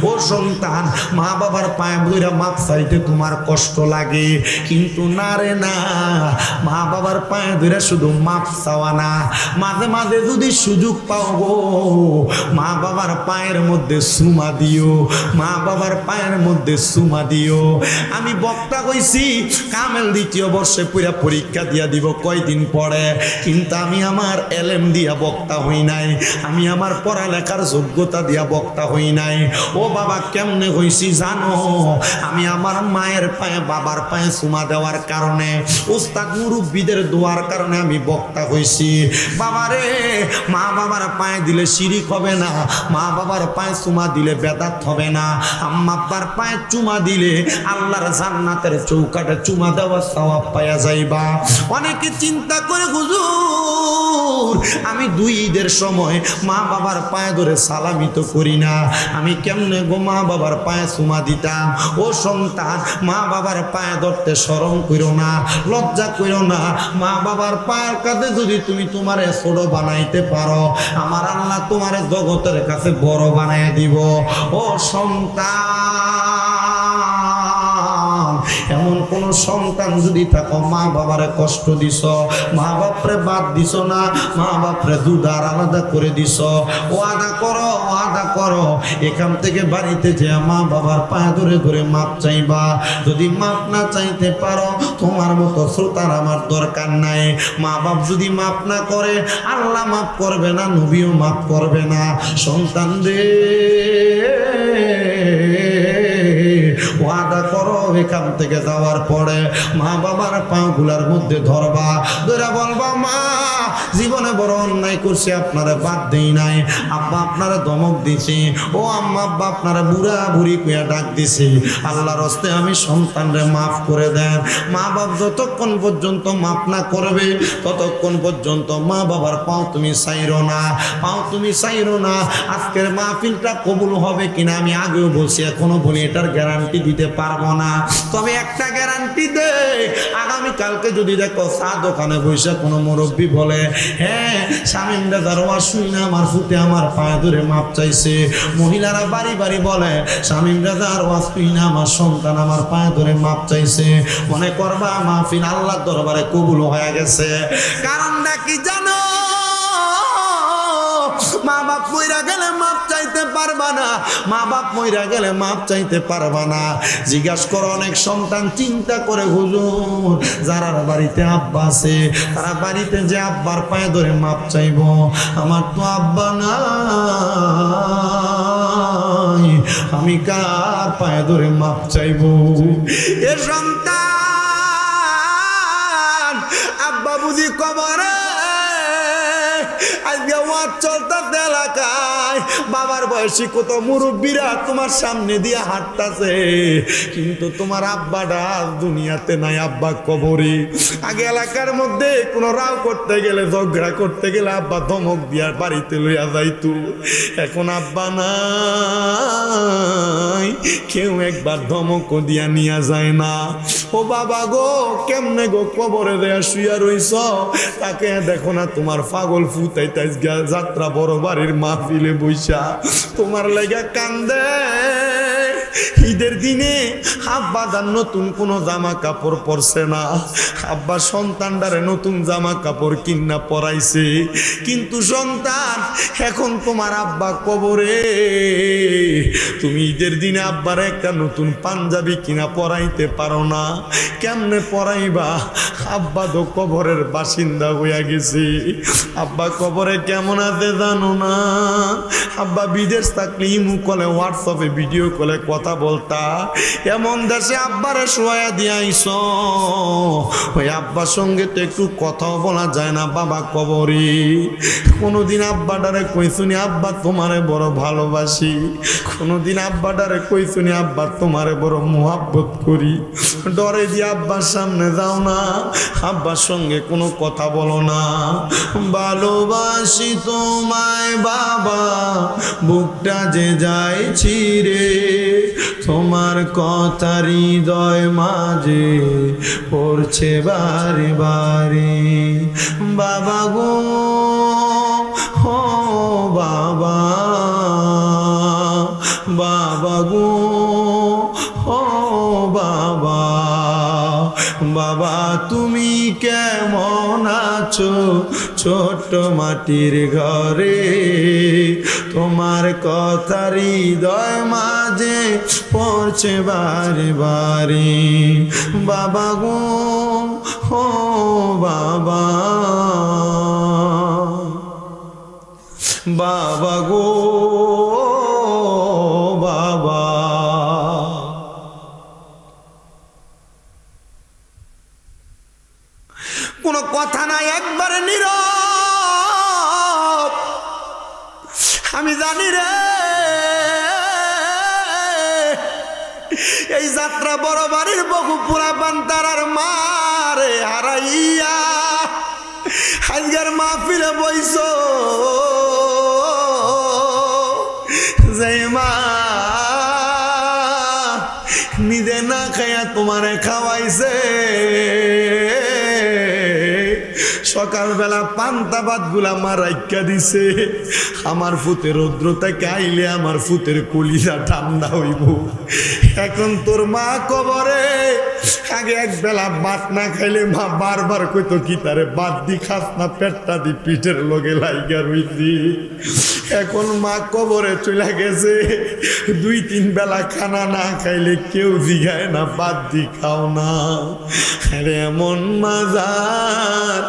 ও সন্তান, মা বাবার পায়ে ধরে মাপ চাইতে তোমার কষ্ট লাগে, কিন্তু না রে না, মা বাবার পায়ে ধরে শুধু মাপ চাওয়া না, মাঝে মাঝে যদি সুযোগ পাও গো, মা বাবার পায়ের মধ্যে চুমা দিও, মা বাবার পায়ের মধ্যে চুমা দিও। আমি আমি বক্তা হইছি কামেল দ্বিতীয় বর্ষে পুরা পরীক্ষা দিয়া দিব কয়দিন পরে, কিন্তু আমি আমার এলেম দিয়া বক্তা হই নাই, আমি আমার পড়ালেখার যোগ্যতা দিয়া বক্তা হই নাই। ও বাবা কেমনে হইছি জানো? আমি আমার মায়ের পায়ে বাবার পায়ে চুমা দেওয়ার কারণে, উস্তাদ মুরব্বীদের দোয়ার কারণে আমি বক্তা হইছি। বাবারে, মা বাবার পায়ে দিলে শিরিক হবে না, মা বাবার পায়ে চুমা দিলে বেদাত হবে না, আম্মা আব্বার পায়ে চুমা দিলে আল্লাহর জান্নাতের চৌকাটে চুমা দেওয়ার সওয়াব পাওয়া যাইবা। অনেকে চিন্তা করে হুজুর আমি দুই ঈদের সময় মা বাবার পায়ে ধরে সালামি তো করি না, আমি কেমনে গো মা বাবার পায়ে চুমা দিতাম? ও সন্তান, মা বাবার পায়ে ধরতে শরম করো না, লজ্জা করো না। মা বাবার পায়ের কাছে যদি তুমি তোমারে ছোট বানাইতে পারো, আমার আল্লাহ তোমারে জগতের কাছে বড় বানাই দিব। ও সন্তান, এমন কোন সন্তান যদি থাকো মা বাবারে কষ্ট দিছ, মা বাপরে বাদ দিছ না, মা বাপরে দুধার আলাদা করে দিছ, ওয়াদা করো, ওয়াদা করো এখান থেকে বাড়িতে যে মা বাবার পায়ে ধরে ধরে মাপ চাইবা। যদি মাপ না চাইতে পারো, তোমার মতো শ্রোতার আমার দরকার নাই। মা বাপ যদি মাপ না করে, আল্লাহ মাপ করবে না, নবীও মাপ করবে না। সন্তান রে ওয়াদা করো এখান থেকে যাওয়ার পরে মা বাবার পা গুলার মধ্যে ধরবা, ধরে বলবা মা জীবনে বড় অন্যায় করছে, আপনারা বাদ দেই নাই, আব্বা আপনারা ধমক দিছি, ও আম্মা আব্বা আপনারা বুড়া বুড়ি কুয়া ডাক দিছি, আল্লাহর হস্তে আমি সন্তানরে মাফ করে দেন। মা বাপ যতক্ষণ পর্যন্ত মাফ না করবে ততক্ষণ পর্যন্ত মা বাবার পাও তুমি চাইরো না, পাও তুমি চাইরো না। আজকের মাহফিলটা কবুল হবে কিনা আমি আগেও বলছি, এখনো বলি এটার গ্যারান্টি দিতে পারবো না, তবে একটা গ্যারান্টি দে, আগামীকালকে যদি দেখো চা দোকানে বসে কোনো মুরব্বী বলে হ্যাঁ শামীম রাজার ওয়াজ শুনে আমার ফুটে আমার পায়ে ধরে মাপ চাইছে, মহিলারা বাড়ি বাড়ি বলে শামীম রাজার ওয়াজ শুনে আমার সন্তান আমার পায়ে ধরে মাপ চাইছে, মনে করবা মাহফিল আল্লাহর দরবারে কবুল হয়ে গেছে। কারণটা কি জানো? মা বাপ মইরা গেলে মাপ চাইতে পারবা না, মা বাপ মইরা গেলে মাপ চাইতে পারবা না। জিজ্ঞাসা করো অনেক সন্তান চিন্তা করে হুজুর যারা বাড়িতে আব্বা আছে তারা বাড়িতে যে আব্বার পায়ে ধরে মাপ চাইবো, আমার তো আব্বা নাই, আমি কার পায়ে ধরে মাপ চাইবো? এ সন্তান আব্বা বুঝি কবরে, আজকে ওয়াজ চলতেছে এলাকায়, বাবার বয়সী কত মুরব্বীরা তোমার সামনে দিয়ে হাঁটতেছে, কিন্তু তোমার আব্বাটা দুনিয়াতে নাই, আব্বা কবরে। আগে এলাকার মধ্যে কোনো রাও করতে গেলে ঝগড়া করতে গেলে আব্বা ধমক দিয়া বাড়িতে লইয়া যাইতো, এখন আব্বা নাই, কেউ একবার ধমক দিয়া নিয়া যায় না। ও বাবা গো কেমনে গো কবরে দেয়া শুয়া রইছ, তাকে দেখো না তোমার পাগল ফুতাইতে যাত্রা বড় বাড়ির মাহফিলে বইসা তোমার লাগা কান্দে। ঈদের দিনে আব্বা যার নতুন কোনো জামা কাপড় পরছে না, আব্বা সন্তানটারে নতুন জামা কাপড় কিনা পরাইছে, কিন্তু সন্তান এখন তোমার আব্বা কবরে, তুমি ঈদের দিনে আব্বার একটা নতুন পাঞ্জাবি কিনা পরাইতে পারো না, কেমনে পরাইবা? আব্বা তো কবরের বাসিন্দা হইয়া গেছে। আব্বা কবরে কেমন আছে জানো না? আব্বা বিদেশ থাকলে ইমু কলে হোয়াটসঅ্যাপে ভিডিও কলে কথা বলতা, এমন দেশে আব্বারে শোয়া দিয়ে আইস, ওই আব্বার সঙ্গে তো একটু কথাও বলা যায় না, বাবা কবরে। কোনোদিন আব্বাটারে কইছুনি আব্বা তোমারে বড় ভালোবাসি, কোনোদিন আব্বাটারে কইছুনি আব্বা তোমারে বড় মোহাব্বত করি, ডরে দিয়ে আব্বার সামনে যাও না, আব্বার সঙ্গে কোনো কথা বলো না। ভালোবাসি তোমায় বাবা বুকটা যে যায় ছিঁড়ে, তোমার কথা হৃদয় মাঝে পড়ছে বারে বারে, বাবা গো ও বাবা, বাবা গো ও বাবা, বাবা তুমি কেমন আছো ছোট্ট মাটির ঘরে, তোমার কথা হৃদয় মাঝে পড়ছে বারে বারে। বাবা গো ও বাবা, বাবা গো বাবা। কোনো কথা নাই, একবারে নীরব। আমি জানি রে এই যাত্রা বড় বাড়ির বহু পুরা বান্তারার মারে হারাইয়া আজকের মাহফিলে বইস, যে মা নিজে না খাইয়া তোমারে খাওয়াইছে, সকালবেলা পান্তা ভাত গুলা মা রাইখা দিছে। আমার ফুতের রৌদ্রতাকে আইলে আমার ফুতের কলিজা ঠান্ডা হইব। এখন তোর মা কবরে, আগে এক বেলা ভাত না খাইলে মা বারবার কইতো কি তারে ভাত দি খাস না, পেটটা দি পিঠের লগে লাইগা রইছি। এখন মা কবরে চলে গেছে, 2-3 বেলা খানা না খাইলে কেউ জিগায় না ভাত দি খাও না। আরে এমন মাজার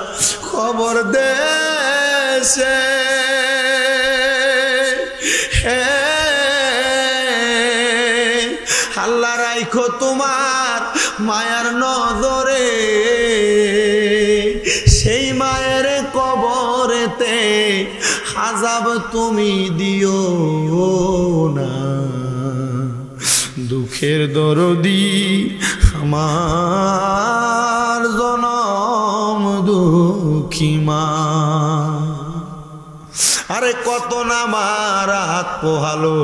খবর দেশে আল্লাহ রাইখো তোমার মায়ার নজরে, সেই মায়ের কবরেতে আযাব তুমি দিও না। দুঃখের দরদি আমার জনম দুঃখী মা, আরে কত না মার হাত পোহালো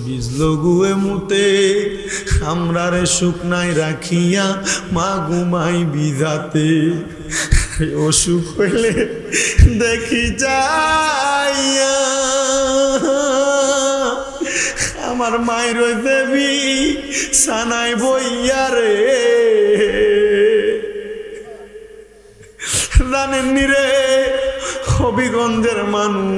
বিজলো গুয়ে মুতে, আমরা রে শুকনাই রাখিয়া মা ঘুমাই বিজাতে। অসুখ হইলে দেখি যাইয়া আমার মায়ের ওই দেবী সানাই বইয়া রে, জানেননি রে হবিগঞ্জের মানুষ,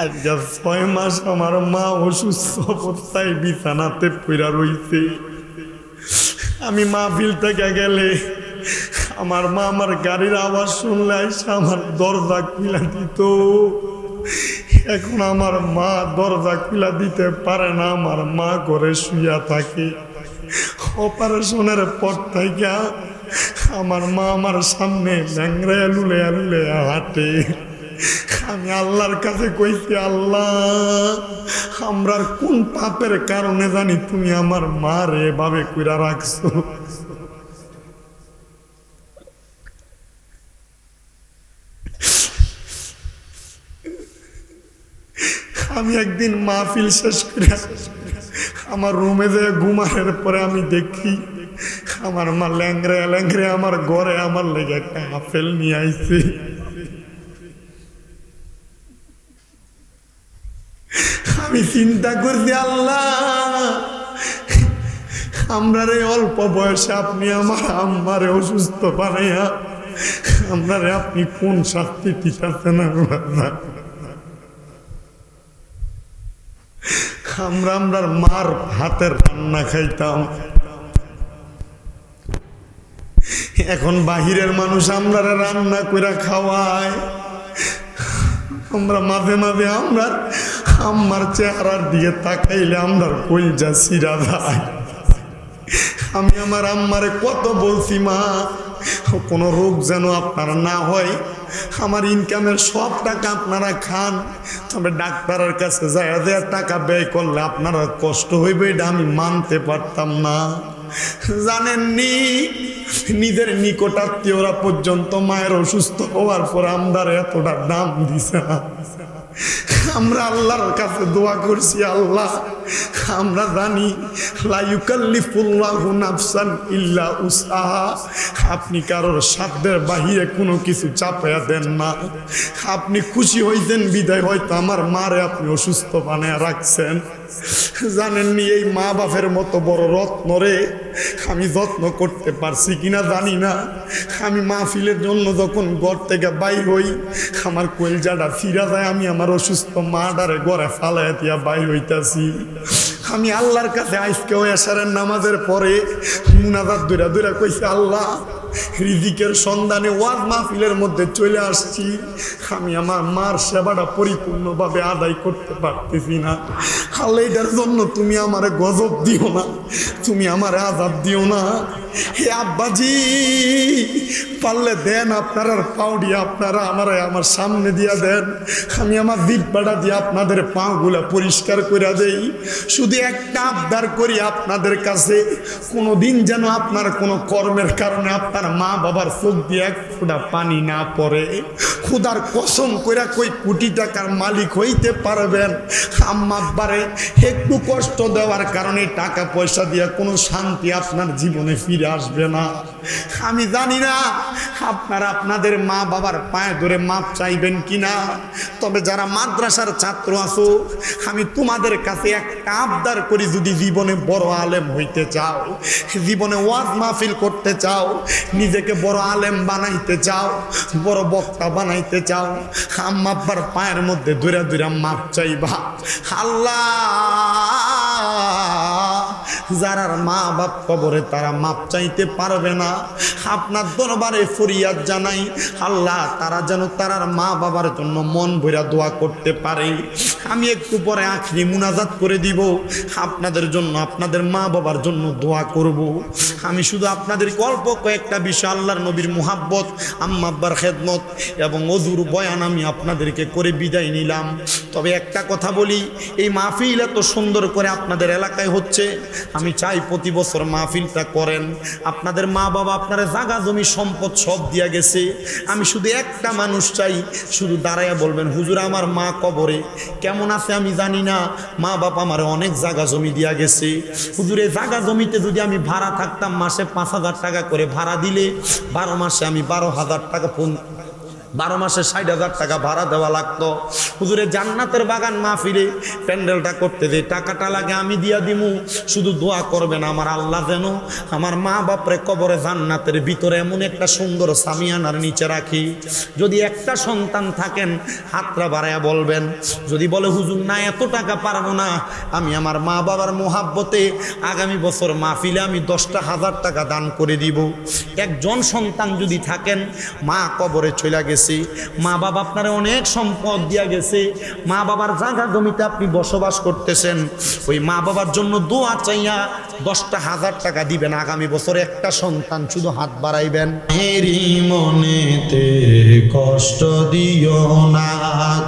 আজ 6 মাস আমার মা অসুস্থ অবস্থায় বিছানাতে পইরা রইছে। আমি মাহফিল থেকে গেলে আমার মা আমার গাড়ির আওয়াজ শুনলে আইসা আমার দরজা খুলে দিত। এখন আমার মা দরজা খুলে দিতে পারে না, আমার মা ঘরে শুইয়া থাকে। অপারেশনের পর থেকে আমার মা আমার সামনে ল্যাংড়া লুলে লুলে হাঁটে। আমি আল্লাহর কাছে কইছি, আল্লাহ আমরার কোন পাপের কারণে জানি তুমি আমার মা রে এভাবে কইরা রাখছো। আমি একদিন মাহফিল শেষ করে আমার রুমে যে ঘুমানোর পরে আমি দেখি আমার মা ল্যাংড়া ল্যাংড়া আমার ঘরে আমার লেগে একটা আপেল নিয়ে আইছে। আমি চিন্তা করছি, আল্লাহ আমরা রে অল্প বয়সে আপনি আমার আম্মারে অসুস্থ বানাইয়া আপনারে আপনি কোন শাস্তি দিতেছেন? আমরা মার হাতের রান্না খাইতাম, এখন বাহিরের মানুষ আমরা রান্না করে খাওয়ায়। আমরা মাঝে মাঝে আমরা আম্মার চেহারার দিকে তাকাইলে আমরা কলজা ছিঁড়া যায়। আমি আমার আম্মারে কত বলছি, মা কোনো রোগ যেন আপনার না হয়, আমার ইনকামের সব টাকা আপনারা খান, তবে ডাক্তারের কাছে যায় টাকা ব্যয় করলে আপনারা কষ্ট হইবে, এটা আমি মানতে পারতাম না। জানেননি নিজের নিকটাত্মীয়রা পর্যন্ত মায়ের অসুস্থ হওয়ার পর আমদার এতটা দাম দিছে না। আমরা আল্লাহর কাছে দোয়া করছি, আল্লাহ আমরা জানি লা ইউকাল্লিফুল্লাহু নাফসান ইল্লা উসআহা, আপনি কারোর সাধ্যের বাহিরে কোনো কিছু চাপায়া দেন না। আপনি খুশি হইতেন বিদায় হয়তো আমার মারে আপনি অসুস্থ বানায় রাখছেন। জানেননি এই মা বাপের মতো বড় রত্ন রে আমি যত্ন করতে পারছি কিনা জানি না। আমি মাহফিলের জন্য যখন ঘর থেকে বাইর হই আমার কলজাটা ফিরা যায়, আমি আমার অসুস্থ মাটারে ঘরে ফালাইয়া দিয়া বাইর হইতাছি। আমি আল্লাহর কাছে আজকেও এশারের নামাজের পরে মুনাজাত দূরা দূরা কইছি, আল্লাহ রিজিকের সন্ধানে ওয়াজ মাহফিলের মধ্যে চলে আসছি, আমি আমার মার সেবাটা পরিপূর্ণভাবে আদায় করতে পারতেছি না। আল্লাহ এটার জন্য তুমি আমার গজব দিও না, তুমি আমার আযাব দিও না। হে আব্বাজি পারলে দেন আপনার আর পাউডি আপনারা আমার সামনে দিয়া দেন, আমি আমার দিব্যাটা দিয়ে আপনাদের পাগুলা পরিষ্কার করে দেই। শুধু একটা আবদার করি আপনাদের কাছে, কোনো দিন যেন আপনার কোনো কর্মের কারণে আপনার মা বাবার চোখ দিয়ে এক ফোঁটা পানি না পড়ে। খুদার কসম কইরা কই কোটি টাকার মালিক হইতে পারবেন, আম্মা আব্বারে একটু কষ্ট দেওয়ার কারণে টাকা পয়সা দিয়ে কোনো শান্তি আপনার জীবনে ফিরে আসবে না। আমি জানি না আপনারা আপনাদের মা বাবার পায়ে ধরে মাপ চাইবেন কিনা, তবে যারা মাদ্রাসার ছাত্র আছো আমি তোমাদের কাছে একটা আবদার করি, যদি জীবনে বড় আলেম হইতে চাও, জীবনে ওয়াজ মাহফিল করতে চাও, নিজেকে বড় আলেম বানাইতে চাও, বড় বক্তা বানাইতে চাও, আম্মা আব্বার পায়ের মধ্যে ধরে ধরে মাপ চাইবা। আল্লাহ যারার মা বাপ কবরে তারা মাপ চাইতে পারবে না, আপনার দরবারে ফরিয়াদ জানাই আল্লাহ তারা যেন তারার মা বাবার জন্য মন ভরা দোয়া করতে পারে। আমি একটু পরে আখরি মুনাজাত করে দিব, আপনাদের জন্য আপনাদের মা বাবার জন্য দোয়া করব। আমি শুধু আপনাদের অল্প কয়েকটা বিষয় আল্লাহর নবীর মুহাব্বত, আম্মা আব্বার খেদমত এবং ওযুর বয়ান আমি আপনাদেরকে করে বিদায় নিলাম। তবে একটা কথা বলি, এই মাহফিল এত সুন্দর করে আপনাদের এলাকায় হচ্ছে, আমি চাই প্রতি বছর মাহফিলটা করেন। আপনাদের মা বাবা আপনারা জায়গা জমি সম্পদ সব দিয়া গেছে, আমি শুধু একটা মানুষ চাই, শুধু দাঁড়াইয়া বলবেন হুজুর আমার মা কবরে কেমন আছে আমি জানি না, মা বাবা আমার অনেক জায়গা জমি দিয়া গেছে, হুজুর এই জায়গা জমিতে যদি আমি ভাড়া থাকতাম মাসে 5,000 টাকা করে ভাড়া দিলে 12 মাসে আমি 12,000 টাকা 12 মাসে 60,000 টাকা ভাড়া দেওয়া লাগতো। হুজুরে জান্নাতের বাগান মাহফিলে প্যান্ডেলটা করতে যে টাকাটা লাগে আমি দিয়া দিমু, শুধু দোয়া করবেন আমার আল্লাহ যেন আমার মা বাপরে কবরে জান্নাতের ভিতরে এমন একটা সুন্দর সামিয়ানার নিচে রাখি। যদি একটা সন্তান থাকেন হাতটা বাড়াইয়া বলবেন, যদি বলে হুজুর না এত টাকা পারবো না, আমি আমার মা বাবার মোহাব্বতে আগামী বছর মাহফিলে আমি 10,000 টাকা দান করে দিব। একজন সন্তান যদি থাকেন মা কবরে চলে গেছে, মা বাবা আপনারা অনেক সম্পদ দিয়া গেছে, মা বাবার জায়গা জমিতে আপনি বসবাস করতেছেন, ওই মা বাবার জন্য দোয়া চাইয়া 10,000 টাকা দিবেন। আগামী বছর একটা সন্তান শুধু হাত বাড়াইবেন। মেরি মনেতে কষ্ট দিও না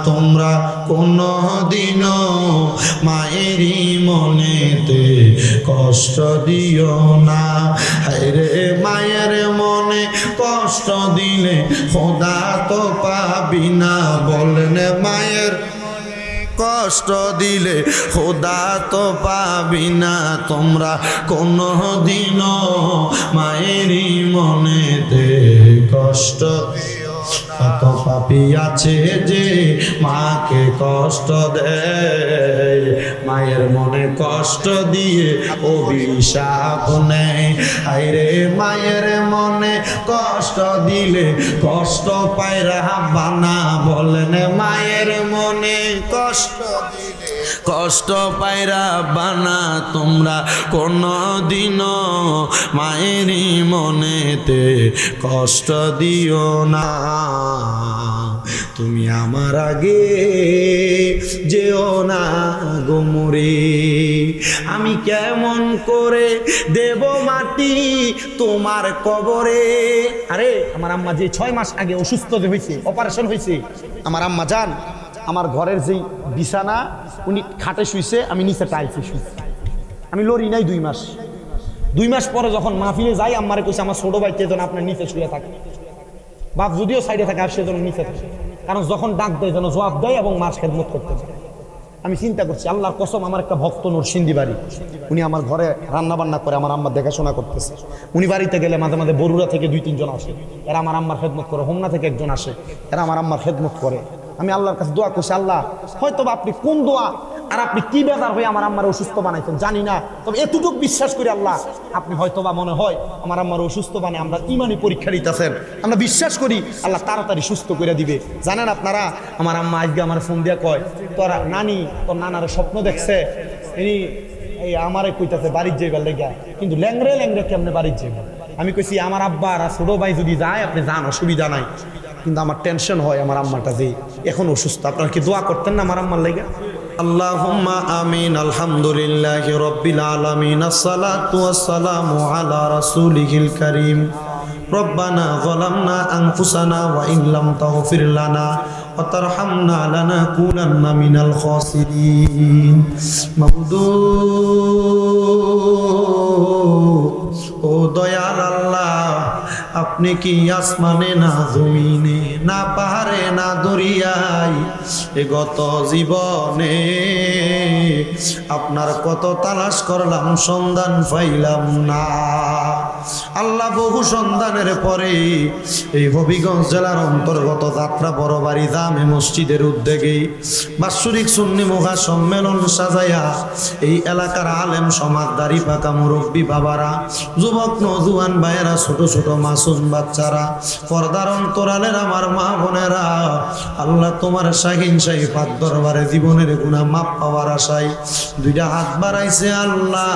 তোমরা কোনো দিনও, মায়েরি মনেতে কষ্ট দিও না। হায়রে মায়ের মনে কষ্ট দিলে খোদা তো পাবি না, বলেন মায়ের কষ্ট দিলে খোদা তো পাবি না। তোমরা কোনো দিনও মায়েরই মনেতে কষ্ট দিও। কত পাপী আছে যে মাকে কষ্ট দেয়, মায়ের মনে কষ্ট দিয়ে অভিশাপ নেয়। হায়রে মায়ের মনে কষ্ট দিলে কষ্ট পায় রাব্বানা, বলেন মায়ের মনে কষ্ট দিলে কষ্ট পায় রাব্বানা। তোমরা কোনো দিনও মায়েরই মনেতে কষ্ট দিও না। তুমি আমার আগে যেও না গো মরে, আমি কেমন করে দেব মাটি তোমার কবরে। আরে আমার আম্মা যে 6 মাস আগে অসুস্থ হয়েছে, অপারেশন হয়েছে, আমার আম্মা জান আমার ঘরের যেই বিছানা উনি খাটে শুইছে, আমি নিচে টাইলসে শুইছি, আমি লড়ি নাই 2 মাস। 2 মাস পরে যখন মাহফিলে যাই আম্মারে কইছে আমার ছোট ভাই যেন আপনার নিচে শুয়ে থাকে, বাপ যদিও সাইডে থাকে আর সেজন্য নিচে থাকে, কারণ যখন ডাক দেয় যেন জবাব দেয় এবং মার খেদমত করতে যায়। আমি চিন্তা করছি আল্লাহর কসম আমার একটা ভক্ত নরসিংদী বাড়ি, উনি আমার ঘরে রান্না বান্না করে, আমার আম্মা দেখাশোনা করতেছে। উনি বাড়িতে গেলে মাঝে মাঝে বরুড়া থেকে 2-3 জন আসে, এরা আমার আম্মার খেদমত করে। হোমনা থেকে একজন আসে, এরা আমার আম্মার খেদমত করে। আমি আল্লাহর কাছে দোয়া করছি, আল্লাহ হয়তো আপনি কোন দোয়া আর আপনি কি বেজার হয়ে আমার আম্মার অসুস্থ বানাইছেন জানি না, তবে এতটুকু বিশ্বাস করি আল্লাহ আপনি হয়তোবা মনে হয় আমার আম্মার অসুস্থ বানায় আমরা ইমানি পরীক্ষা দিতেছেন, আমরা বিশ্বাস করি আল্লাহ তাড়াতাড়ি সুস্থ করে দিবে। জানেন আপনারা, আমার আম্মা আজকে আমার ফোন দিয়া কয় তোরা নানি তোর নানার স্বপ্ন দেখছে, ইনি এই আমারে কইতাছে বাড়ির যাইবার লেগা, কিন্তু ল্যাংরে ল্যাংরে কেমনে বাড়ির যাইব। আমি কইছি আমার আব্বা আর ছোট ভাই যদি যায় আপনি যান, অসুবিধা নাই, কিন্তু আমার টেনশন হয় আমার আম্মাটা যে এখন অসুস্থ। আপনারা কি দোয়া করতেন না আমার আম্মার লেগা? আল্লাহুম্মা আমিন। আলহামদুলিল্লাহি রাব্বিল আলামিন। আসসালাতু ওয়াসসালামু আলা রাসূলিহিল কারীম। রব্বানা যালামনা আনফুসানা ওয়া ইন লাম তাগফির লানা ওয়া তারহামনা লানাকুনান্না মিনাল খাসিরিন। মাবুদু ও দয়াল আল্লাহ, আপনি কি আসমানে না জমিনে না পাহাড়ে না দরিয়ায় এ গত জীবনে আপনার কত তালাশ করলাম সন্ধান পাইলাম না। আল্লাহ বহু সন্ধানের পরে এই হবিগঞ্জ জেলার অন্তর্গত যাত্রা বড়বাড়ি জামে মসজিদের উদ্যোগে বাৎসরিক সুন্নি মুখা সম্মেলন সাজাইয়া এই এলাকার আলেম সমাজদারি পাকা মুরব্বী বাবারা, যুবক নজুয়ান ভাইয়েরা, ছোট ছোট মাসুম বাচ্চারা, পর্দার অন্তরালের আমার মা বোনেরা, আল্লাহ তোমার শাহিন শাহী পাক দরবারে জীবনের গুনাহ মাপ পাওয়ার আশায় দুইটা হাত বাড়াইছে। আল্লাহ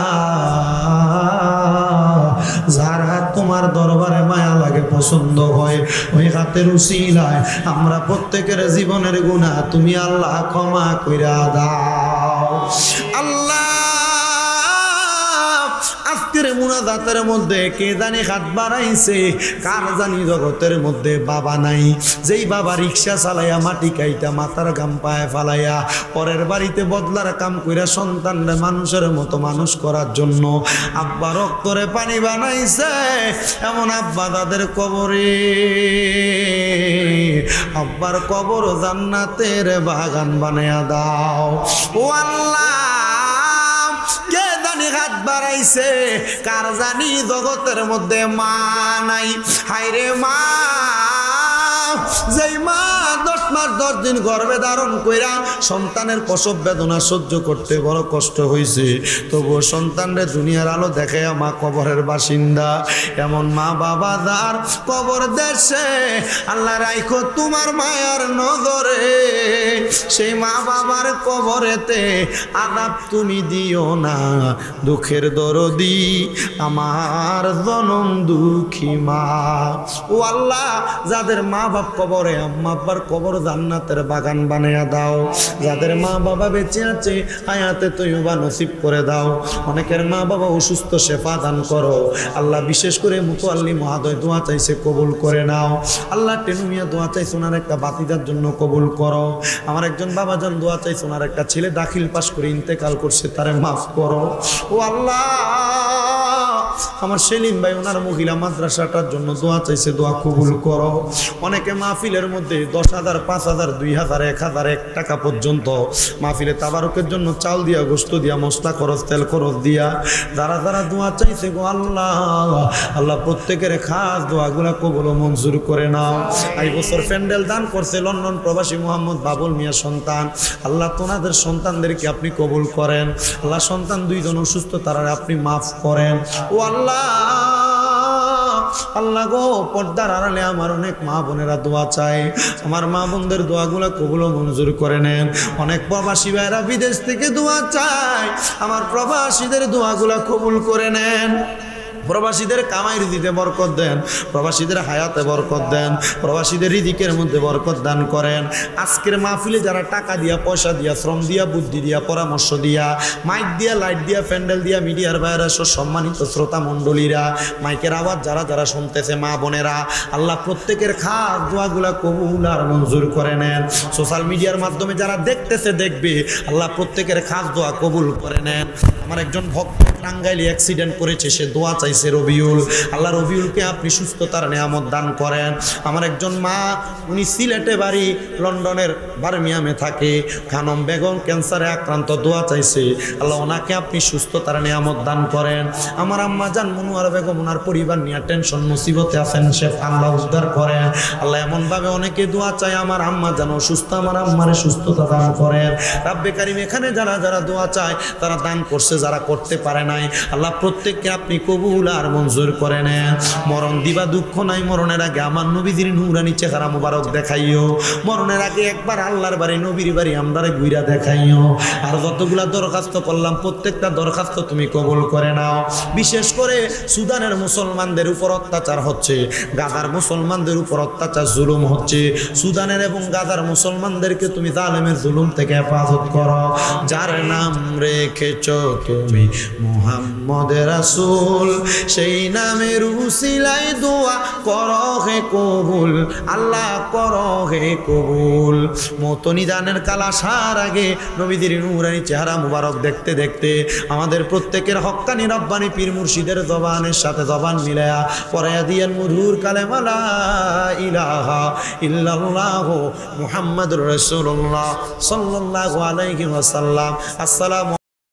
যার হাত তোমার দরবারে মায়া লাগে, পছন্দ হয়, ওই হাতের উসিলায় আমরা প্রত্যেকের জীবনের গুনাহ তুমি আল্লাহ ক্ষমা কইরা দাও। আল্লাহ আজকের মুনাজাতের মধ্যে কে জানি হাত বাড়াইছে, কার জানি জগতের মধ্যে বাবা নাই, যেই বাবা রিক্সা চালাইয়া মাটি কাইটা মাথার গাম পায়ে ফালাইয়া পরের বাড়িতে বদলার কাম কইরা সন্তানরা মানুষের মতো মানুষ করার জন্য আব্বা রক্তরে পানি বানাইছে, এমন আব্বা তাদের কবরে আব্বার কবর জান্নাতের বাগান বানায়া দাও। ও আল্লাহ কে জানি হাত বাড়াইছে, কার জানি জগতের মধ্যে মা নাই, হায়রে মা, যেই মা 10 মাস 10 দিন গর্ভে ধারণ কইরা সন্তানের প্রসব বেদনা সহ্য করতে বড় কষ্ট হয়েছে, তবুও সন্তানরে দুনিয়ার আলো দেখে মা কবরের বাসিন্দা। এমন মা বাবা যার কবর দেশে আল্লাহ রাইখো তোমার মায়ার নজরে, সেই মা বাবার কবরেতে আযাব তুমি দিও না, দুঃখের দরদি আমার জনম দুঃখী মা। ও আল্লাহ যাদের মা বাপ কবরে, আম্মা আব্বার কবর জান্নাতের বাগান বানায়া দাও। যাদের মা বাবা বেঁচে আছে হায়াতে তৈয়বা নসিব করে দাও। অনেকের মা বাবা অসুস্থ, শেফা দান করো আল্লাহ। বিশেষ করে মুতোয়াল্লি মহাদয় দোয়া চাইছে, কবুল করে নাও আল্লাহ। টেনুমিয়া দোয়া চাইছে ওনার একটা বাতিদার জন্য, কবুল করো। আমার একজন বাবাজান দোয়া চাইছে ওনার একটা ছেলে দাখিল পাশ করে ইন্তেকাল করছে, তারে মাফ করো। ও আল্লাহ আমার সেলিম ভাই ওনার মহিলা মাদ্রাসাটার জন্য দোয়া চাইছে, দোয়া কবুল করো। অনেকে মাহফিলের মধ্যে 10,000 5,000 2,000 1,000 1 টাকা পর্যন্ত মাহফিলে তাবারকের জন্য চাল দিয়া, গোস্ত দিয়া, মশলা খরচ, তেল খরচ দিয়া যারা যারা দোয়া চাইছে গো আল্লাহ, আল্লাহ প্রত্যেকের খাস দোয়াগুলা কবুল ও মঞ্জুর করে নাও। এই বছর প্যান্ডেল দান করছে লন্ডন প্রবাসী মোহাম্মদ বাবুল মিয়া সন্তান, আল্লাহ তোনাদের সন্তানদেরকে আপনি কবুল করেন। আল্লাহ সন্তান 2 জন অসুস্থ, তারা আপনি মাফ করেন। ও আল্লাহ, আল্লাহ গো পর্দার আড়ালে আমার অনেক মা বোনেরা দোয়া চায়, আমার মা বোনদের দোয়াগুলা কবুল ও মঞ্জুর করে নেন। অনেক প্রবাসী ভাইরা বিদেশ থেকে দোয়া চায়, আমার প্রবাসীদের দোয়াগুলা কবুল করে নেন। প্রবাসীদের কামাই রিজিকে বরকত দেন, প্রবাসীদের হায়াতে বরকত দেন, প্রবাসীদের রিজিকের মধ্যে বরকত দান করেন। আজকের মাহফিলে যারা টাকা দিয়া, পয়সা দিয়া, শ্রম দিয়া, বুদ্ধি দিয়া, পরামর্শ দিয়া, মাইক দিয়া, লাইট দিয়া, প্যান্ডেল দিয়া, মিডিয়ার ভাইরা সহ সম্মানিত শ্রোতা মণ্ডলীরা, মাইকের আওয়াজ যারা যারা শুনতেছে, মা বোনেরা, আল্লাহ প্রত্যেকের খাস দোয়াগুলা কবুল আর মঞ্জুর করে নেন। সোশ্যাল মিডিয়ার মাধ্যমে যারা দেখতেছে, দেখবে, আল্লাহ প্রত্যেকের খাস দোয়া কবুল করে নেন। আমার একজন ভক্ত টাঙ্গাইলে অ্যাক্সিডেন্ট করেছে, সে দোয়া চাইছে রবিউল। আল্লাহ রবিউলকে আপনি সুস্থতার নিয়ামত দান করেন। আমার একজন মা, উনি সিলেটে বাড়ি, লন্ডনের বার্মিয়ামে থাকে, খানম বেগম ক্যান্সারে আক্রান্ত, দোয়া চাইছে, আল্লাহ ওনাকে আপনি সুস্থতার নিয়ামত দান করেন। আমার আম্মা জান মনোয়ারা বেগম, ওনার পরিবার নিয়ে টেনশন মুসিবতে আছেন, সে আল্লাহ উদ্ধার করেন। আল্লাহ এমনভাবে অনেকে দোয়া চায় আমার আম্মা যেন সুস্থ, আমার আম্মারে সুস্থতা দান করেন। রাব্বে কারিম এখানে যারা যারা দোয়া চায় তারা দান করছে, যারা করতে পারে নাই, আল্লাহ প্রত্যেককে আপনি কবুল আর মঞ্জুর করে নেন। মরণ দিবা দুঃখ নাই, মরণের আগে আমার নবীজির নূরানি চেহারা মুবারক দেখাইও। মরণের আগে একবার আল্লাহর বাড়ি, নবীর বাড়ি আমরারে ঘুরা দেখাইও। আর যতগুলা দরখাস্ত করলাম প্রত্যেকটা দরখাস্ত তুমি কবুল করে নাও। বিশেষ করে সুদানের মুসলমানদের উপর অত্যাচার হচ্ছে, গাজার মুসলমানদের উপর অত্যাচার জুলুম হচ্ছে, সুদানের এবং গাজার মুসলমানদেরকে তুমি জালেমের জুলুম থেকে হেফাজত করো। যার নাম রেখেছ তুমি মুহাম্মদ রাসূল, সেই নামের উসিলায় দোয়া করো হে কবুল, আল্লাহ করো হে কবুল। মতনি দানের কালা সার আগে নবীদের নূরানি চেহারা মুবারক দেখতে দেখতে আমাদের প্রত্যেকের হক্কানি রব্বানি পীর মুর্শিদের জবানের সাথে জবান মিলায়া পড়ায়া দিয়েন মধুর কালেমা লা ইলাহা ইল্লাল্লাহ মুহাম্মাদুর রাসূলুল্লাহ সাল্লাল্লাহু আলাইহি ওয়াসাল্লাম। আসসালামু